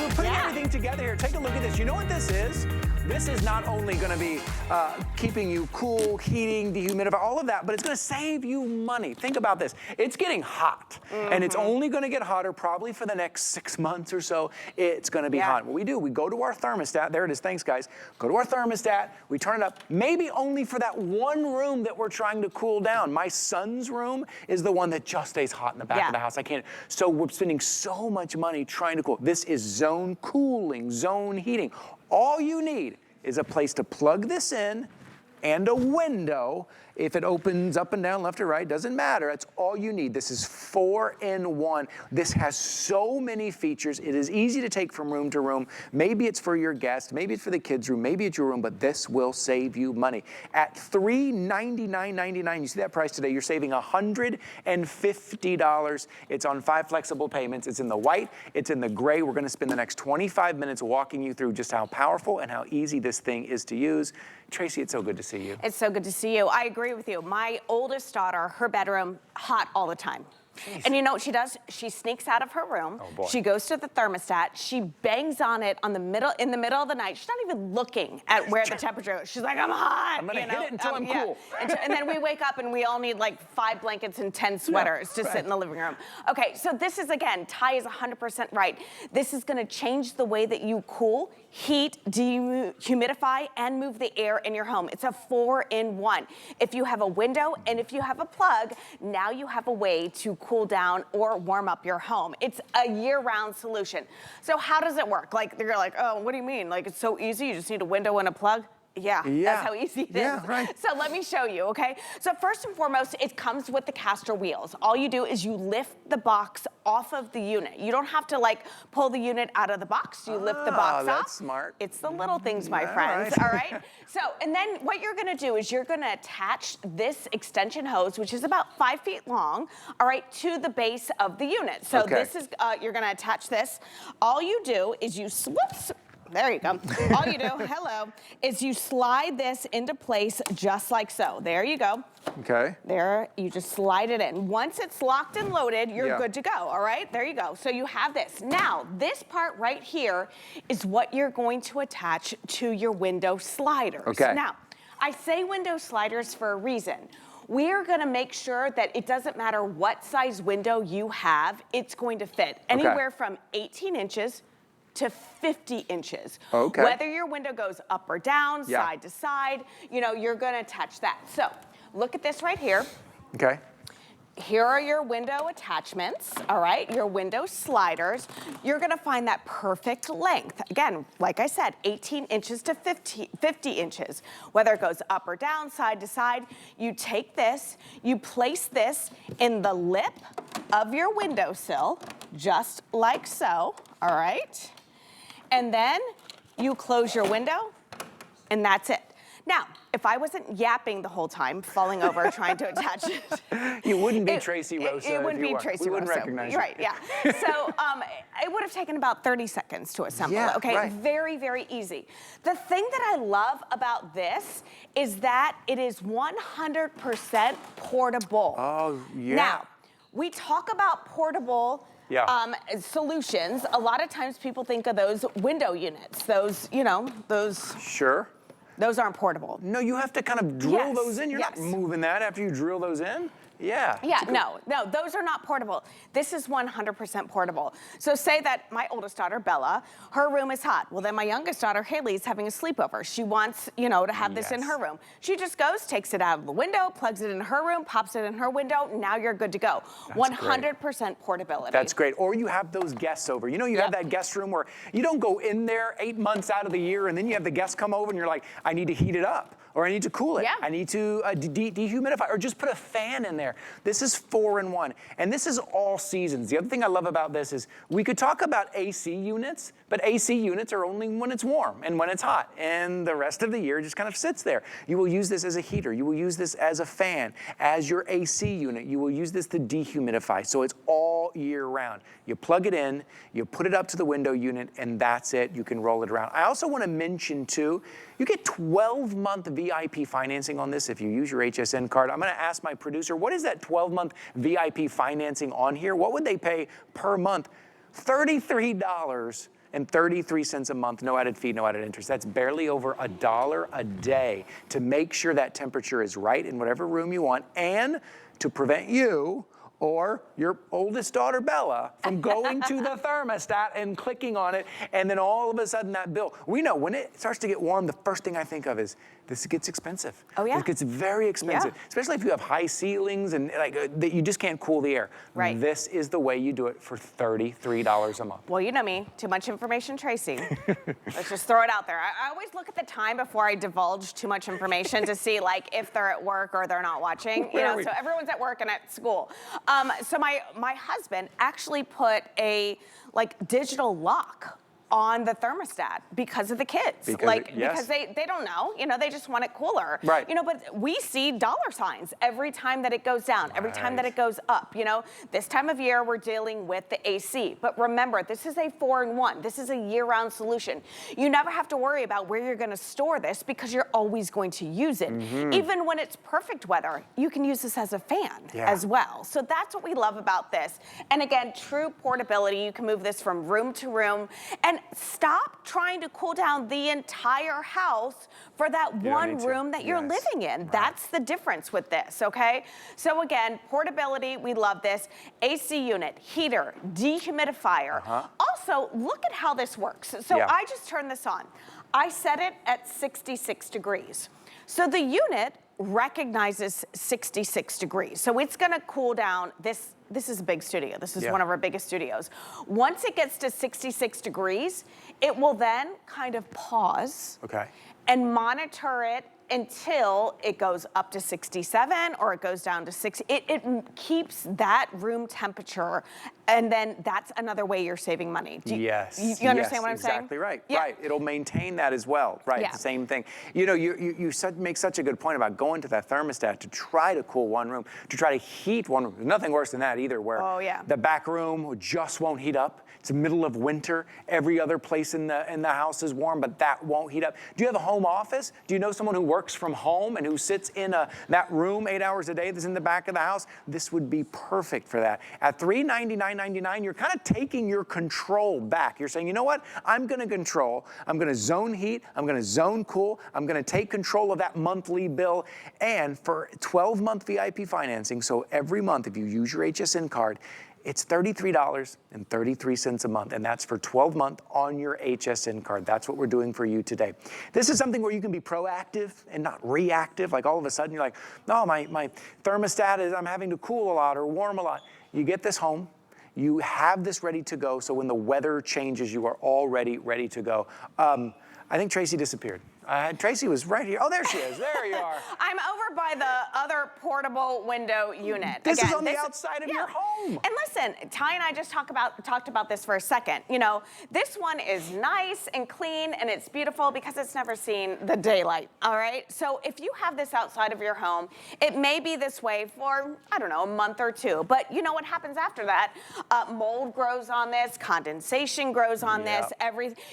were putting everything together here. Take a look at this. You know what this is? This is not only going to be keeping you cool, heating, dehumidifier, all of that, but it's going to save you money. Think about this. It's getting hot, and it's only going to get hotter probably for the next 6 months or so. It's going to be hot. What we do, we go to our thermostat. There it is. Thanks, guys. Go to our thermostat. We turn it up, maybe only for that one room that we're trying to cool down. My son's room is the one that just stays hot in the back of the house. I can't. So we're spending so much money trying to cool. This is zone cooling, zone heating. All you need is a place to plug this in, and a window. If it opens up and down, left or right, doesn't matter. That's all you need. This is 4-in-1. This has so many features. It is easy to take from room to room. Maybe it's for your guest, maybe it's for the kids' room, maybe it's your room, but this will save you money. At $399.99, you see that price today, you're saving $150. It's on 5 flexible payments. It's in the white, it's in the gray. We're gonna spend the next 25 minutes walking you through just how powerful and how easy this thing is to use. Tracy, it's so good to see you. It's so good to see you. I agree with you. My oldest daughter, her bedroom, hot all the time. Jeez. And you know what she does? She sneaks out of her room. Oh, boy. She goes to the thermostat. She bangs on it in the middle of the night. She's not even looking at where the temperature is. She's like, I'm hot. I'm gonna hit it until I'm cool. And then we wake up and we all need like 5 blankets and 10 sweaters to sit in the living room. Okay, so this is, again, Ty is 100% right. This is gonna change the way that you cool, heat, dehumidify, and move the air in your home. It's a 4-in-1. If you have a window and if you have a plug, now you have a way to cool down or warm up your home. It's a year-round solution. So how does it work? Like, you're like, oh, what do you mean? Like, it's so easy, you just need a window and a plug? Yeah, that's how easy it is. Yeah, right. So let me show you, okay? So first and foremost, it comes with the caster wheels. All you do is you lift the box off of the unit. You don't have to like pull the unit out of the box. You lift the box off. That's smart. It's the little things, my friends, all right? So, and then what you're gonna do is you're gonna attach this extension hose, which is about 5 feet long, all right, to the base of the unit. So this is, you're gonna attach this. All you do is you, whoops, there you go. All you do, is you slide this into place just like so. There you go. Okay. There, you just slide it in. Once it's locked and loaded, you're good to go, all right? There you go. So you have this. Now, this part right here is what you're going to attach to your window sliders. Okay. Now, I say window sliders for a reason. We're gonna make sure that it doesn't matter what size window you have, it's going to fit. Anywhere from 18 inches to 50 inches. Okay. Whether your window goes up or down, side to side, you know, you're gonna attach that. So, look at this right here. Okay. Here are your window attachments, all right? Your window sliders. You're gonna find that perfect length. Again, like I said, 18 inches to 50 inches. Whether it goes up or down, side to side, you take this, you place this in the lip of your windowsill, just like so, all right? And then you close your window, and that's it. Now, if I wasn't yapping the whole time, falling over, trying to attach it. You wouldn't be Tracy Rosa. It wouldn't be Tracy Rosa. We wouldn't recognize you. Right, yeah. So it would have taken about 30 seconds to assemble it, okay? Right. Very, very easy. The thing that I love about this is that it is 100% portable. Oh, yeah. Now, we talk about portable solutions. A lot of times people think of those window units, those, you know, those. Sure. Those aren't portable. No, you have to kind of drill those in. You're not moving that after you drill those in. Yeah. Yeah, no, those are not portable. This is 100% portable. So say that my oldest daughter, Bella, her room is hot. Well, then my youngest daughter, Haley's having a sleepover. She wants, you know, to have this in her room. She just goes, takes it out of the window, plugs it in her room, pops it in her window. Now you're good to go. 100% portability. That's great. Or you have those guests over. You know, you have that guest room where you don't go in there 8 months out of the year and then you have the guests come over and you're like, I need to heat it up. Or I need to cool it. Yeah. I need to dehumidify, or just put a fan in there. This is 4-in-1, and this is all seasons. The other thing I love about this is we could talk about AC units, but AC units are only when it's warm and when it's hot, and the rest of the year just kind of sits there. You will use this as a heater. You will use this as a fan, as your AC unit. You will use this to dehumidify, so it's all year round. You plug it in, you put it up to the window unit, and that's it. You can roll it around. I also want to mention, too, you get 12-month VIP financing on this if you use your HSN card. I'm going to ask my producer, what is that 12-month VIP financing on here? What would they pay per month? $33.33 a month, no added fee, no added interest. That's barely over $1 a day to make sure that temperature is right in whatever room you want and to prevent you or your oldest daughter, Bella, from going to the thermostat and clicking on it, and then all of a sudden that bill. We know when it starts to get warm, the first thing I think of is this gets expensive. Oh, yeah. It gets very expensive, especially if you have high ceilings and that you just can't cool the air. Right. This is the way you do it for $33 a month. Well, you know me, too much information, Tracy. Let's just throw it out there. I always look at the time before I divulge too much information to see like if they're at work or they're not watching. You know, so everyone's at work and at school. So my husband actually put a digital lock on the thermostat because of the kids. Because they don't know, you know, they just want it cooler. Right. You know, but we see dollar signs every time that it goes down, every time that it goes up. You know, this time of year we're dealing with the AC. But remember, this is a 4-in-1. This is a year-round solution. You never have to worry about where you're gonna store this because you're always going to use it. Even when it's perfect weather, you can use this as a fan as well. So that's what we love about this. And again, true portability. You can move this from room to room. And stop trying to cool down the entire house for that one room that you're living in. That's the difference with this, okay? So again, portability, we love this. AC unit, heater, dehumidifier. Also, look at how this works. So I just turned this on. I set it at 66 degrees. So the unit recognizes 66 degrees. So it's gonna cool down this. This is a big studio. This is one of our biggest studios. Once it gets to 66 degrees, it will then kind of pause and monitor it until it goes up to 67 or it goes down to 60. It keeps that room temperature, and then that's another way you're saving money. You understand what I'm saying? Exactly right. Right. It'll maintain that as well. Right. It's the same thing. You know, you make such a good point about going to that thermostat to try to cool one room, to try to heat one room. There's nothing worse than that either, where the back room just won't heat up. It's the middle of winter. Every other place in the house is warm, but that won't heat up. Do you have a home office? Do you know someone who works from home and who sits in that room 8 hours a day that's in the back of the house? This would be perfect for that. At $399.99, you're kind of taking your control back. You're saying, you know what? I'm going to control. I'm going to zone heat. I'm going to zone cool. I'm going to take control of that monthly bill. And for 12-month VIP financing, so every month if you use your HSN card, it's $33.33 a month, and that's for 12-month on your HSN card. That's what we're doing for you today. This is something where you can be proactive and not reactive. Like all of a sudden you're like, no, my thermostat is, I'm having to cool a lot or warm a lot. You get this home. You have this ready to go, so when the weather changes, you are already ready to go. I think Tracy disappeared. Tracy was right here. Oh, there she is. There you are. I'm over by the other portable window unit. This is on the outside of your home. And listen, Ty and I just talked about this for a second. You know, this one is nice and clean and it's beautiful because it's never seen the daylight, all right? So if you have this outside of your home, it may be this way for, I don't know, a month or two. But you know what happens after that? Mold grows on this, condensation grows on this,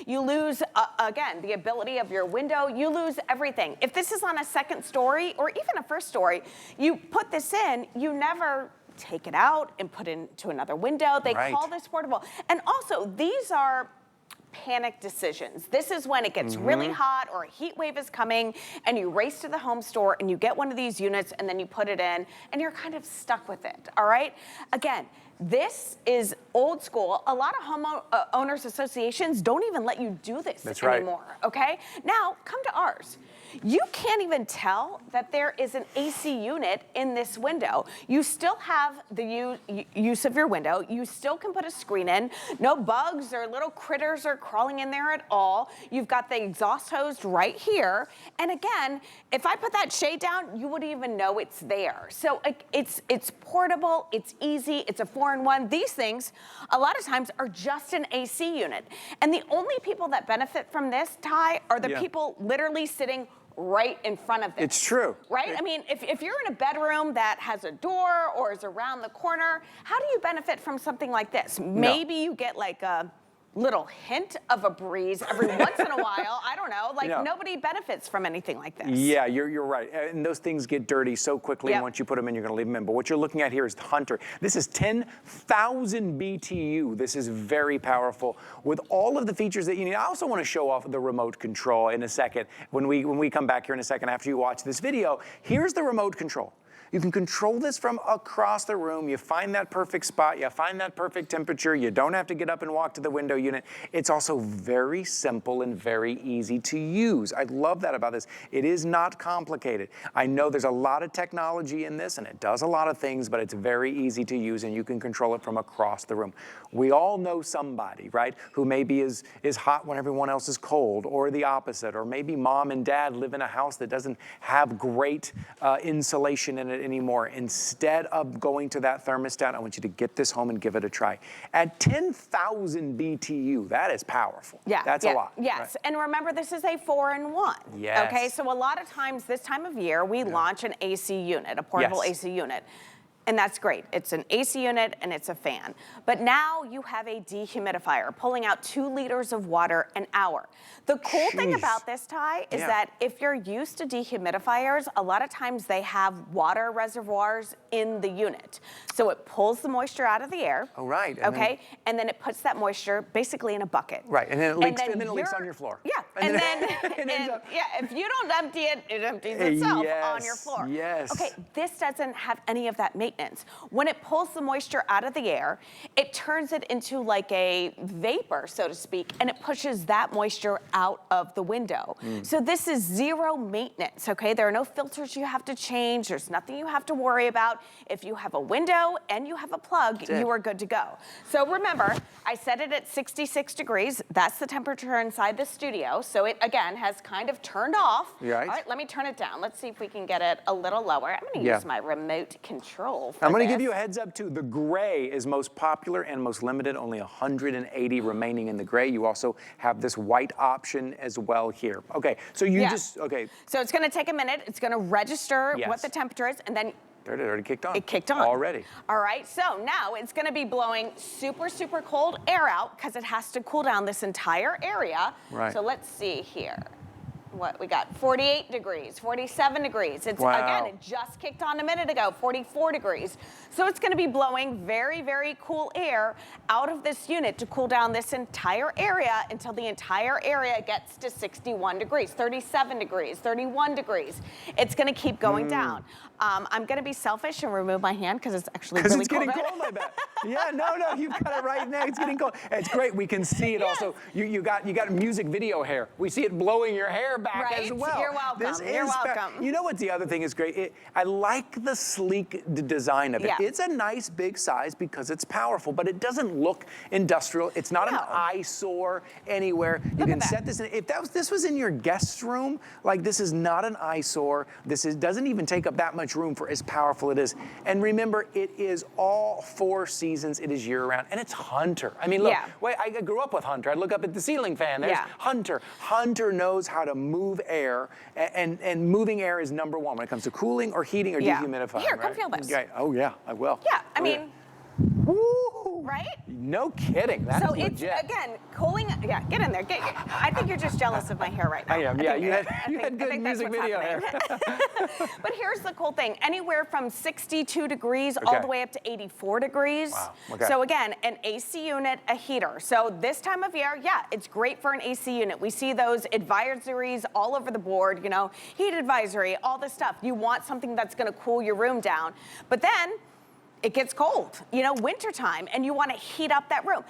you lose, again, the ability of your window. You lose everything. If this is on a second story or even a first story, you put this in, you never take it out and put it into another window. They call this portable. And also, these are panic decisions. This is when it gets really hot or a heat wave is coming and you race to the home store and you get one of these units and then you put it in and you're kind of stuck with it, all right? Again, this is old school. A lot of homeowners associations don't even let you do this anymore, okay? Now, come to ours. You can't even tell that there is an AC unit in this window. You still have the use of your window. You still can put a screen in. No bugs or little critters are crawling in there at all. You've got the exhaust hose right here. And again, if I put that shade down, you wouldn't even know it's there. So it's portable, it's easy, it's a 4-in-1. These things, a lot of times, are just an AC unit. And the only people that benefit from this, Ty, are the people literally sitting right in front of this. It's true. Right? I mean, if you're in a bedroom that has a door or is around the corner, how do you benefit from something like this? Maybe you get like a little hint of a breeze every once in a while. I don't know. Like nobody benefits from anything like this. Yeah, you're right. And those things get dirty so quickly. Once you put them in, you're going to leave them in. But what you're looking at here is the Hunter. This is 10,000 BTU. This is very powerful with all of the features that you need. I also want to show off the remote control in a second. When we come back here in a second after you watch this video, here's the remote control. You can control this from across the room. You find that perfect spot, you find that perfect temperature. You don't have to get up and walk to the window unit. It's also very simple and very easy to use. I love that about this. It is not complicated. I know there's a lot of technology in this and it does a lot of things, but it's very easy to use and you can control it from across the room. We all know somebody, right, who maybe is hot when everyone else is cold, or the opposite, or maybe mom and dad live in a house that doesn't have great insulation in it anymore. Instead of going to that thermostat, I want you to get this home and give it a try. At 10,000 BTU, that is powerful. Yeah, that's a lot. Yes, right? and remember, this is a 4-in-1. Yes. Okay, so a lot of times this time of year, we launch an AC unit, a portable AC unit. And that's great. It's an AC unit and it's a fan. But now you have a dehumidifier pulling out 2 liters of water an hour. The cool thing about this, Ty, is that if you're used to dehumidifiers, a lot of times they have water reservoirs in the unit. So it pulls the moisture out of the air. Oh, right. And then it puts that moisture basically in a bucket. Right, and then it leaks, and then it leaks on your floor. Yeah, and then if you don't empty it, it empties itself on your floor. Yes. Okay, this doesn't have any of that maintenance. When it pulls the moisture out of the air, it turns it into like a vapor, so to speak, and it pushes that moisture out of the window. So this is zero maintenance, okay? There are no filters you have to change. There's nothing you have to worry about. If you have a window and you have a plug, you are good to go. So remember, I set it at 66 degrees. That's the temperature inside the studio. So it, again, has kind of turned off. Right. All right, let me turn it down. Let's see if we can get it a little lower. I'm gonna use my remote control for I'm going to this. give you a heads up too. The gray is most popular and most limited, only 180 remaining in the gray. You also have this white option as well here. Okay, so you So it's going to take a minute. It's going to register what the temperature is, and then it already kicked on. It kicked on. Already. All right, so now it's going to be blowing super, super cold air out because it has to cool down this entire area. Right. So let's see here. What we got, 48 degrees, 47 degrees. It's again, it just kicked on a minute ago, 44 degrees. So it's gonna be blowing very, very cool air out of this unit to cool down this entire area until the entire area gets to 61 degrees, 37 degrees, 31 degrees. It's gonna keep going down. I'm gonna be selfish and remove my hand because it's actually really cold. Because it's getting cold, I bet. Yeah, no, you've got it right now. It's getting cold. It's great. We can see it also. You got music video hair. We see it blowing your hair back as well. You're welcome. You're welcome. You know what the other thing is great? I like the sleek design of it. Yeah. It's a nice big size because it's powerful, but it doesn't look industrial. It's not an eyesore anywhere. You can set this in. If this was in your guest room, like this is not an eyesore. Doesn't even take up that much room for as powerful it is. And remember, it is all 4 seasons. It is year-round, and it's Hunter. I mean, look, wait, I grew up with Hunter. I'd look up at the ceiling fan. There's Hunter. Hunter knows how to move air, and moving air is #1 when it comes to cooling or heating or dehumidifying. Here, come feel this. Right. Oh yeah, I will. Yeah, I mean, woo! right? No kidding. That's so legit. it's, again, cooling, get in there. I think you're just jealous of my hair right now. I am, you had good music video hair. But here's the cool thing. Anywhere from 62 degrees all the way up to 84 degrees. Wow. Okay. So again, an AC unit, a heater. So this time of year, it's great for an AC unit. We see those advisories all over the board, you know, heat advisory, all this stuff. You want something that's gonna cool your room down. But then, it gets cold, you know, wintertime, and you want to heat up that room.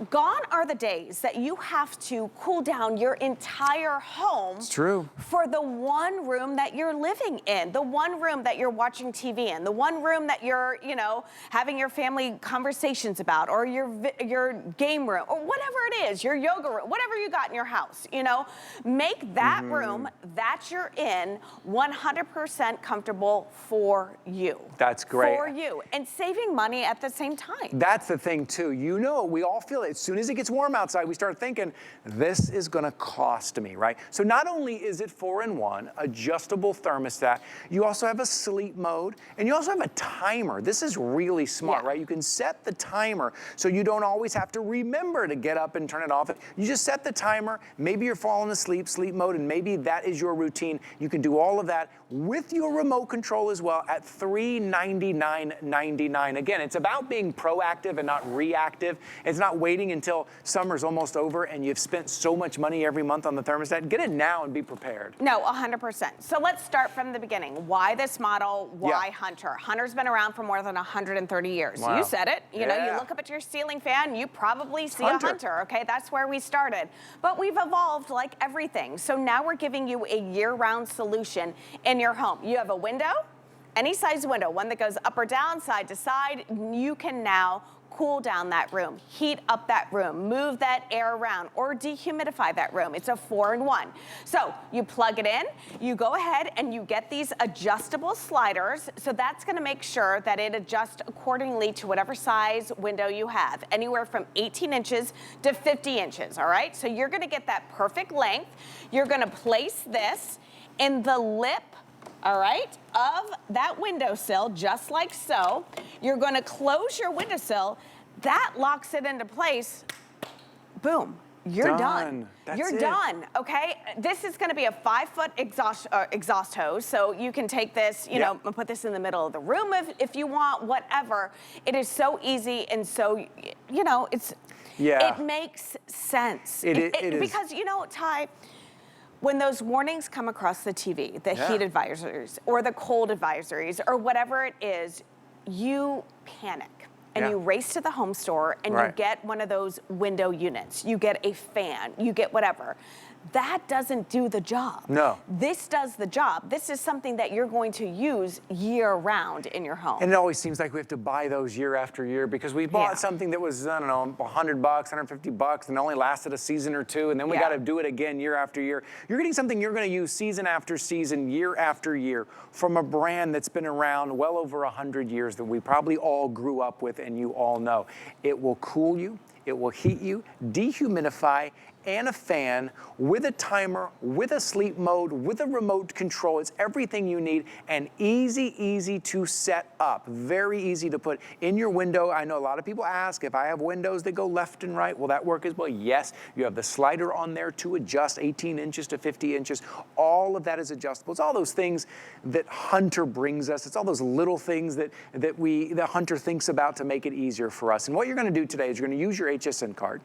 Gone are the days that you have to cool down your entire home. It's true. For the one room that you're living in, the one room that you're watching TV in, the one room that you're, you know, having your family conversations about, or your game room, or whatever it is, your yoga room, whatever you got in your house, you know, make that room that you're in 100% comfortable for you. That's great. For you, and saving money at the same time. That's the thing too. You know, we all feel it. As soon as it gets warm outside, we start thinking, this is gonna cost me, right? So not only is it 4-in-1, adjustable thermostat, you also have a sleep mode, and you also have a timer. This is really smart, right? You can set the timer so you don't always have to remember to get up and turn it off. You just set the timer, maybe you're falling asleep, sleep mode, and maybe that is your routine. You can do all of that with your remote control as well at $399.99. Again, it's about being proactive and not reactive. It's not waiting waiting until summer's almost over and you've spent so much money every month on the thermostat, get it now and be prepared. No, 100%. So let's start from the beginning. Why this model? Why Hunter? Hunter's been around for more than 130 years. Wow. You said it. You know, you Yeah. look up at your ceiling fan, you probably see Hunter. a Hunter, okay? That's where we started. But we've evolved like everything. So now we're giving you a year-round solution in your home. You have a window, any size window, one that goes up or down, side to side, you can now cool down that room, heat up that room, move that air around, or dehumidify that room. It's a 4-in-1. So you plug it in, you go ahead and you get these adjustable sliders. So that's gonna make sure that it adjusts accordingly to whatever size window you have, anywhere from 18 inches to 50 inches, all right? So you're gonna get that perfect length. You're gonna place this in the lip, all right, of that windowsill, just like so. You're gonna close your windowsill. That locks it into place. Boom, you're done. That's You're it. done, okay? This is gonna be a 5-foot exhaust hose, so you can take this, you know, and put this in the middle of the room if you want, whatever. It is so easy and so, you know, it makes sense. It is. Because, you know, Ty, when those warnings come across the TV, the heat advisories or the cold advisories or whatever it is, you panic and you race to the home store and you get one of those window units. You get a fan, you get whatever. That doesn't do the job. No. This does the job. This is something that you're going to use year round in your home. And it always seems like we have to buy those year after year because we bought something that was, I don't know, $100, $150 and only lasted a season or two, and then we got to do it again year after year. You're getting something you're going to use season after season, year after year from a brand that's been around well over 100 years that we probably all grew up with and you all know. It will cool you, it will heat you, dehumidify, and a fan with a timer, with a sleep mode, with a remote control. It's everything you need and easy to set up. Very easy to put in your window. I know a lot of people ask if I have windows that go left and right, will that work as well? Yes, you have the slider on there to adjust 18 inches to 50 inches. All of that is adjustable. It's all those things that Hunter brings us. It's all those little things that Hunter thinks about to make it easier for us. And what you're gonna do today is you're gonna use your HSN card.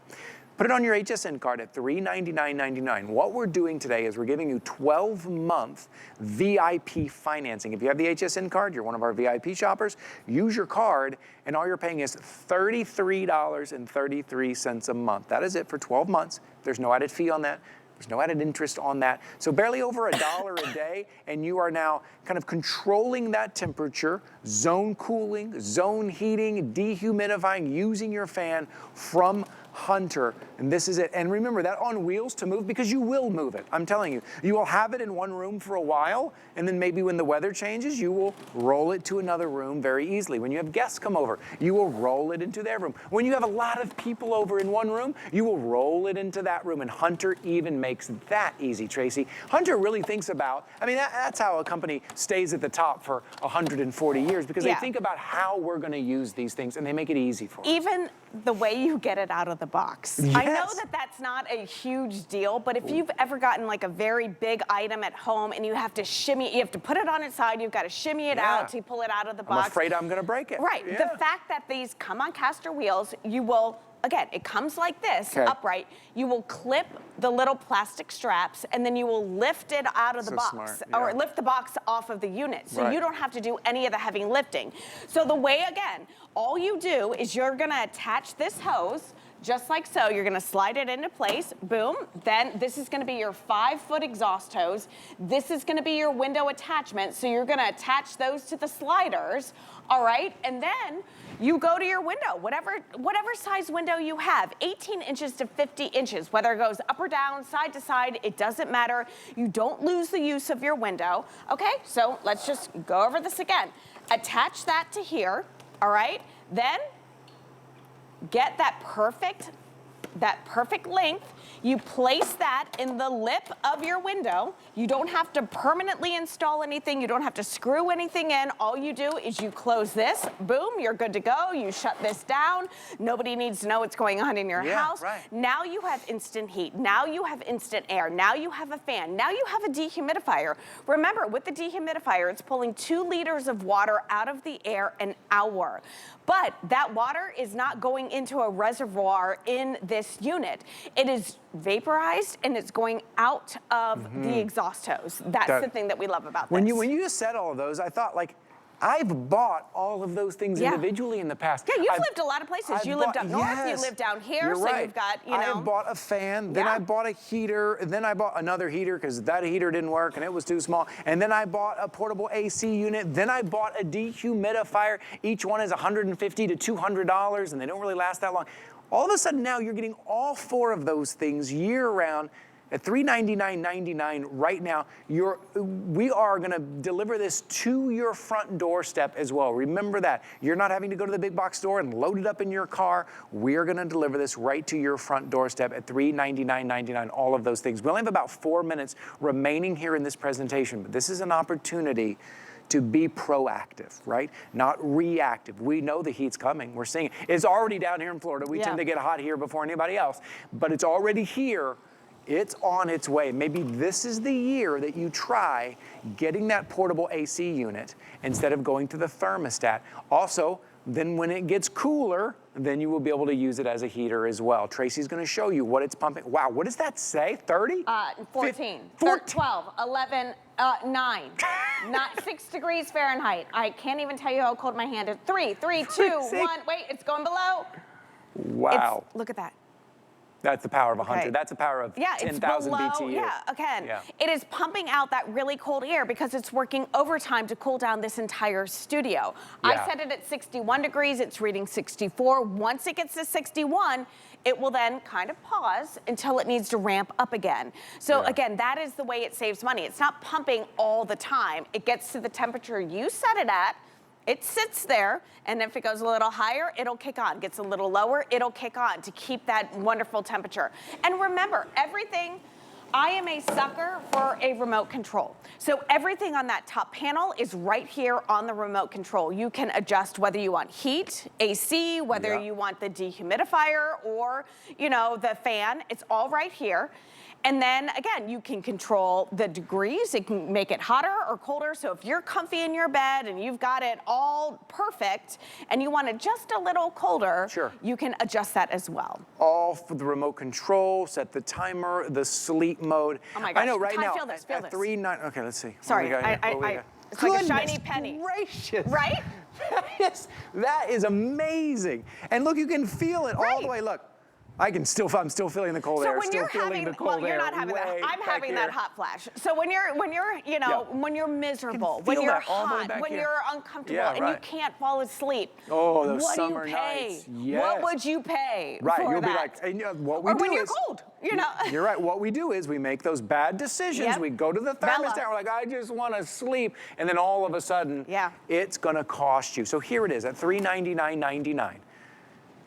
Put it on your HSN card at $399.99. What we're doing today is we're giving you 12-month VIP financing. If you have the HSN card, you're one of our VIP shoppers, use your card, and all you're paying is $33.33 a month. That is it for 12 months. There's no added fee on that. There's no added interest on that. So barely over $1 a day, and you are now kind of controlling that temperature, zone cooling, zone heating, dehumidifying, using your fan from Hunter, and this is it. And remember, that on wheels to move, because you will move it. I'm telling you, you will have it in one room for a while, and then maybe when the weather changes, you will roll it to another room very easily. When you have guests come over, you will roll it into their room. When you have a lot of people over in one room, you will roll it into that room, and Hunter even makes that easy, Tracy. Hunter really thinks about, I mean, that's how a company stays at the top for 140 years, because they think about how we're gonna use these things, and they make it easy for us. Even the way you get it out of the box. Yes. I know that that's not a huge deal, but if you've ever gotten like a very big item at home and you have to shimmy, you have to put it on its side, you've got to shimmy it out to pull it out of the box. I'm afraid I'm gonna break it. Right, the fact that these come on caster wheels, you will, again, it comes like this, upright. You will clip the little plastic straps and then you will lift it out of the box, or lift the box off of the unit. So you don't have to do any of the heavy lifting. So the way, again, all you do is you're gonna attach this hose just like so. You're gonna slide it into place, boom. Then this is gonna be your 5-foot exhaust hose. This is gonna be your window attachment. So you're gonna attach those to the sliders, all right? And then you go to your window, whatever size window you have, 18 inches to 50 inches, whether it goes up or down, side to side, it doesn't matter. You don't lose the use of your window, okay? So let's just go over this again. Attach that to here, all right? Then get that perfect length. You place that in the lip of your window. You don't have to permanently install anything. You don't have to screw anything in. All you do is you close this, boom, you're good to go. You shut this down. Nobody needs to know what's going on in your house. Right. Now you have instant heat. Now you have instant air. Now you have a fan. Now you have a dehumidifier. Remember, with the dehumidifier, it's pulling 2 liters of water out of the air an hour. But that water is not going into a reservoir in this unit. It is vaporized and it's going out of the exhaust hose. That's the thing that we love about this. When you just said all of those, I thought, like, I've bought all of those things individually in the past. Yeah, you've lived a lot of places. You lived up north, you lived down here, You're so right. you've got, you know. I have bought a fan, then I bought a heater, and then I bought another heater because that heater didn't work and it was too small. And then I bought a portable AC unit, then I bought a dehumidifier. Each one is $150 to $200 and they don't really last that long. All of a sudden now you're getting all 4 of those things year round. At $399.99 right now, we are gonna deliver this to your front doorstep as well. Remember that. You're not having to go to the big box store and load it up in your car. We're gonna deliver this right to your front doorstep at $399.99, all of those things. We only have about 4 minutes remaining here in this presentation, but this is an opportunity to be proactive, right? Not reactive. We know the heat's coming. We're seeing it. It's already down here in Florida. We tend to get hot here before anybody else, but it's already here. It's on its way. Maybe this is the year that you try getting that portable AC unit instead of going to the thermostat. Also, then when it gets cooler, then you will be able to use it as a heater as well. Tracy's gonna show you what it's pumping. Wow, what does that say, 30? 14, 12, 11, 9, not 6 degrees Fahrenheit. I can't even tell you how cold my hand is. 3, 2, 1, wait, it's going below. Wow. Look at that. That's the power of 100. That's the power of 10,000 BTU. Yeah, again, it is pumping out that really cold air because it's working overtime to cool down this entire studio. I set it at 61 degrees, it's reading 64. Once it gets to 61, it will then kind of pause until it needs to ramp up again. So again, that is the way it saves money. It's not pumping all the time. It gets to the temperature you set it at, it sits there, and if it goes a little higher, it'll kick on. Gets a little lower, it'll kick on to keep that wonderful temperature. And remember, everything, I am a sucker for a remote control. So everything on that top panel is right here on the remote control. You can adjust whether you want heat, AC, whether you want the dehumidifier or, you know, the fan. It's all right here. And then again, you can control the degrees. It can make it hotter or colder. So if you're comfy in your bed and you've got it all perfect and you want it just a little colder, you can adjust that as well. All for the remote control, set the timer, the sleep mode. Oh my gosh, I know right now, feel this. at 3.9, okay, let's see. Sorry, it's like a shiny penny. Gracious. Right? That is amazing. And look, you can feel it all the way, look. I'm still feeling the cold air. So when you're having, well, you're not having that. I'm having that hot flash. So when you're, you know, when you're miserable, when you're hot, when you're uncomfortable, and you can't fall asleep. Oh, those what summer do you pay? nights. Yes. What would you pay? Right, for you'll that? be like, and what we or do when you're is, cold, you know. You're right. What we do is we make those bad decisions. We go to the thermostat. We're like, I just want to sleep, and then all of a sudden, it's gonna cost you. So here it is at $399.99.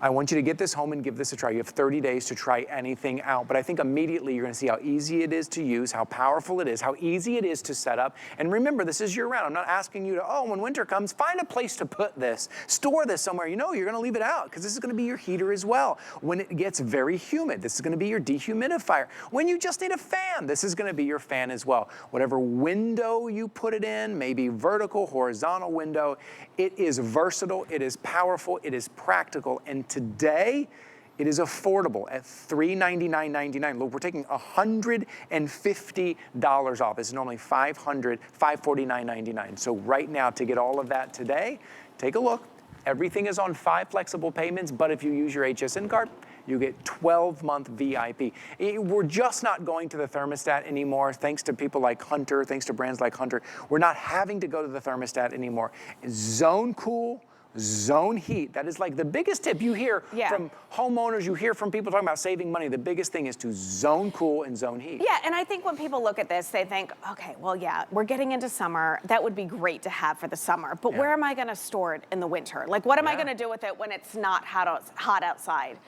I want you to get this home and give this a try. You have 30 days to try anything out, but I think immediately you're gonna see how easy it is to use, how powerful it is, how easy it is to set up. And remember, this is year-round. I'm not asking you to, when winter comes, find a place to put this. Store this somewhere. You know you're gonna leave it out because this is gonna be your heater as well. When it gets very humid, this is gonna be your dehumidifier. When you just need a fan, this is gonna be your fan as well. Whatever window you put it in, maybe vertical, horizontal window, it is versatile, it is powerful, it is practical, and today, it is affordable at $399.99. Look, we're taking $150 off. It's normally $549.99. So right now, to get all of that today, take a look. Everything is on 5 flexible payments, but if you use your HSN card, you get 12-month VIP. We're just not going to the thermostat anymore, thanks to people like Hunter, thanks to brands like Hunter. We're not having to go to the thermostat anymore. Zone cool, zone heat. That is like the biggest tip you hear from homeowners, you hear from people talking about saving money. The biggest thing is to zone cool and zone heat. Yeah, and I think when people look at this, they think, okay, well, yeah, we're getting into summer. That would be great to have for the summer, but where am I gonna store it in the winter? Like, what am I gonna do with it when it's not hot outside?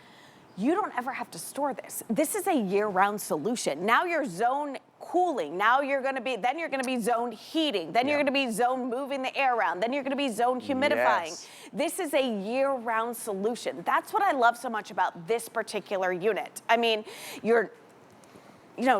you don't ever have to store this. This is a year-round solution. Now you're zone cooling. Now you're going to be zone heating. Then you're going to be zone moving the air around. Then you're going to be zone humidifying. Yes. This is a year-round solution. That's what I love so much about this particular unit. I mean,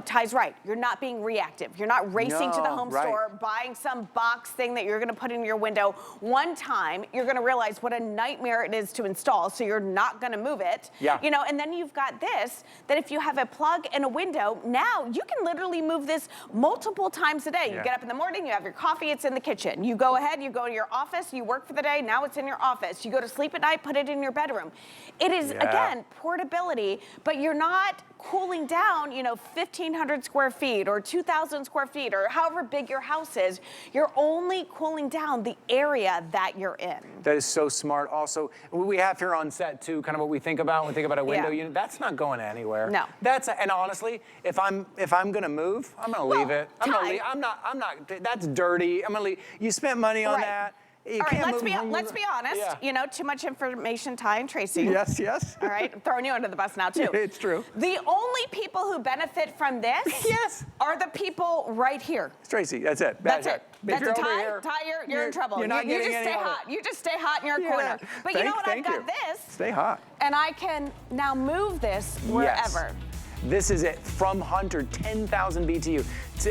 Ty's right. You're not being reactive. You're not racing to the home store, buying some box thing that you're going to put in your window. One time, you're going to realize what a nightmare it is to install, so you're not going to move it. Yeah. And then you've got this, that if you have a plug and a window, now you can literally move this multiple times a day. You get up in the morning, you have your coffee, it's in the kitchen. You go ahead, you go to your office, you work for the day, now it's in your office. You go to sleep at night, put it in your bedroom. It is, again, portability, but you're not cooling down, 1,500 square feet or 2,000 square feet or however big your house is. You're only cooling down the area that you're in. That is so smart. Also, we have here on set too, kind of what we think about when we think about a window unit. That's not going anywhere. No. And honestly, if I'm gonna move, I'm gonna leave it. I'm gonna leave. I'm not. That's dirty. I'm gonna leave. You spent money on that. You All right, can't let's be honest. Yeah. Too much information, Ty and Tracy. Yes. All right, I'm throwing you under the bus now too. It's true. The only people who benefit from this are the people right here. Tracy, that's it. That's it. If you're over Ty, here, you're in trouble. You're not you getting just any stay of it. hot. You just stay hot in your corner. But you know what? I've got this. Stay hot. And I can now move this wherever. Yes. This is it from Hunter, 10,000 BTU.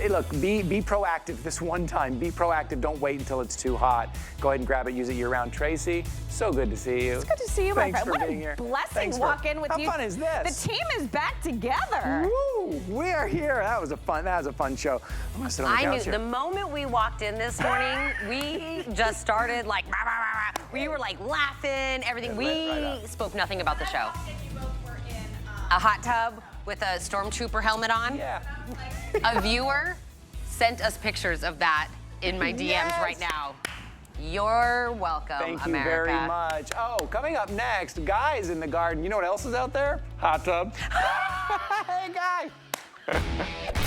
Look, be proactive this one time. Be proactive. Don't wait until it's too hot. Go ahead and grab it. Use it year-round. Tracy, so good to see you. It's good to see you, my Thanks friend. for What being a here. blessing walk in with you. How fun is this? The team is back together. Woo! We are here. That was a fun show. I'm gonna sit on the couch here. The moment we walked in this morning, we just started like, rah, rah, rah, rah. We were like laughing, everything. We spoke nothing about the show. A hot tub with a stormtrooper helmet on. Yeah. A viewer sent us pictures of that in my DMs right now. You're welcome, Thank you America. very much. Oh, coming up next, guys in the garden. You know what else is out there? Hot tub. Hey, guy.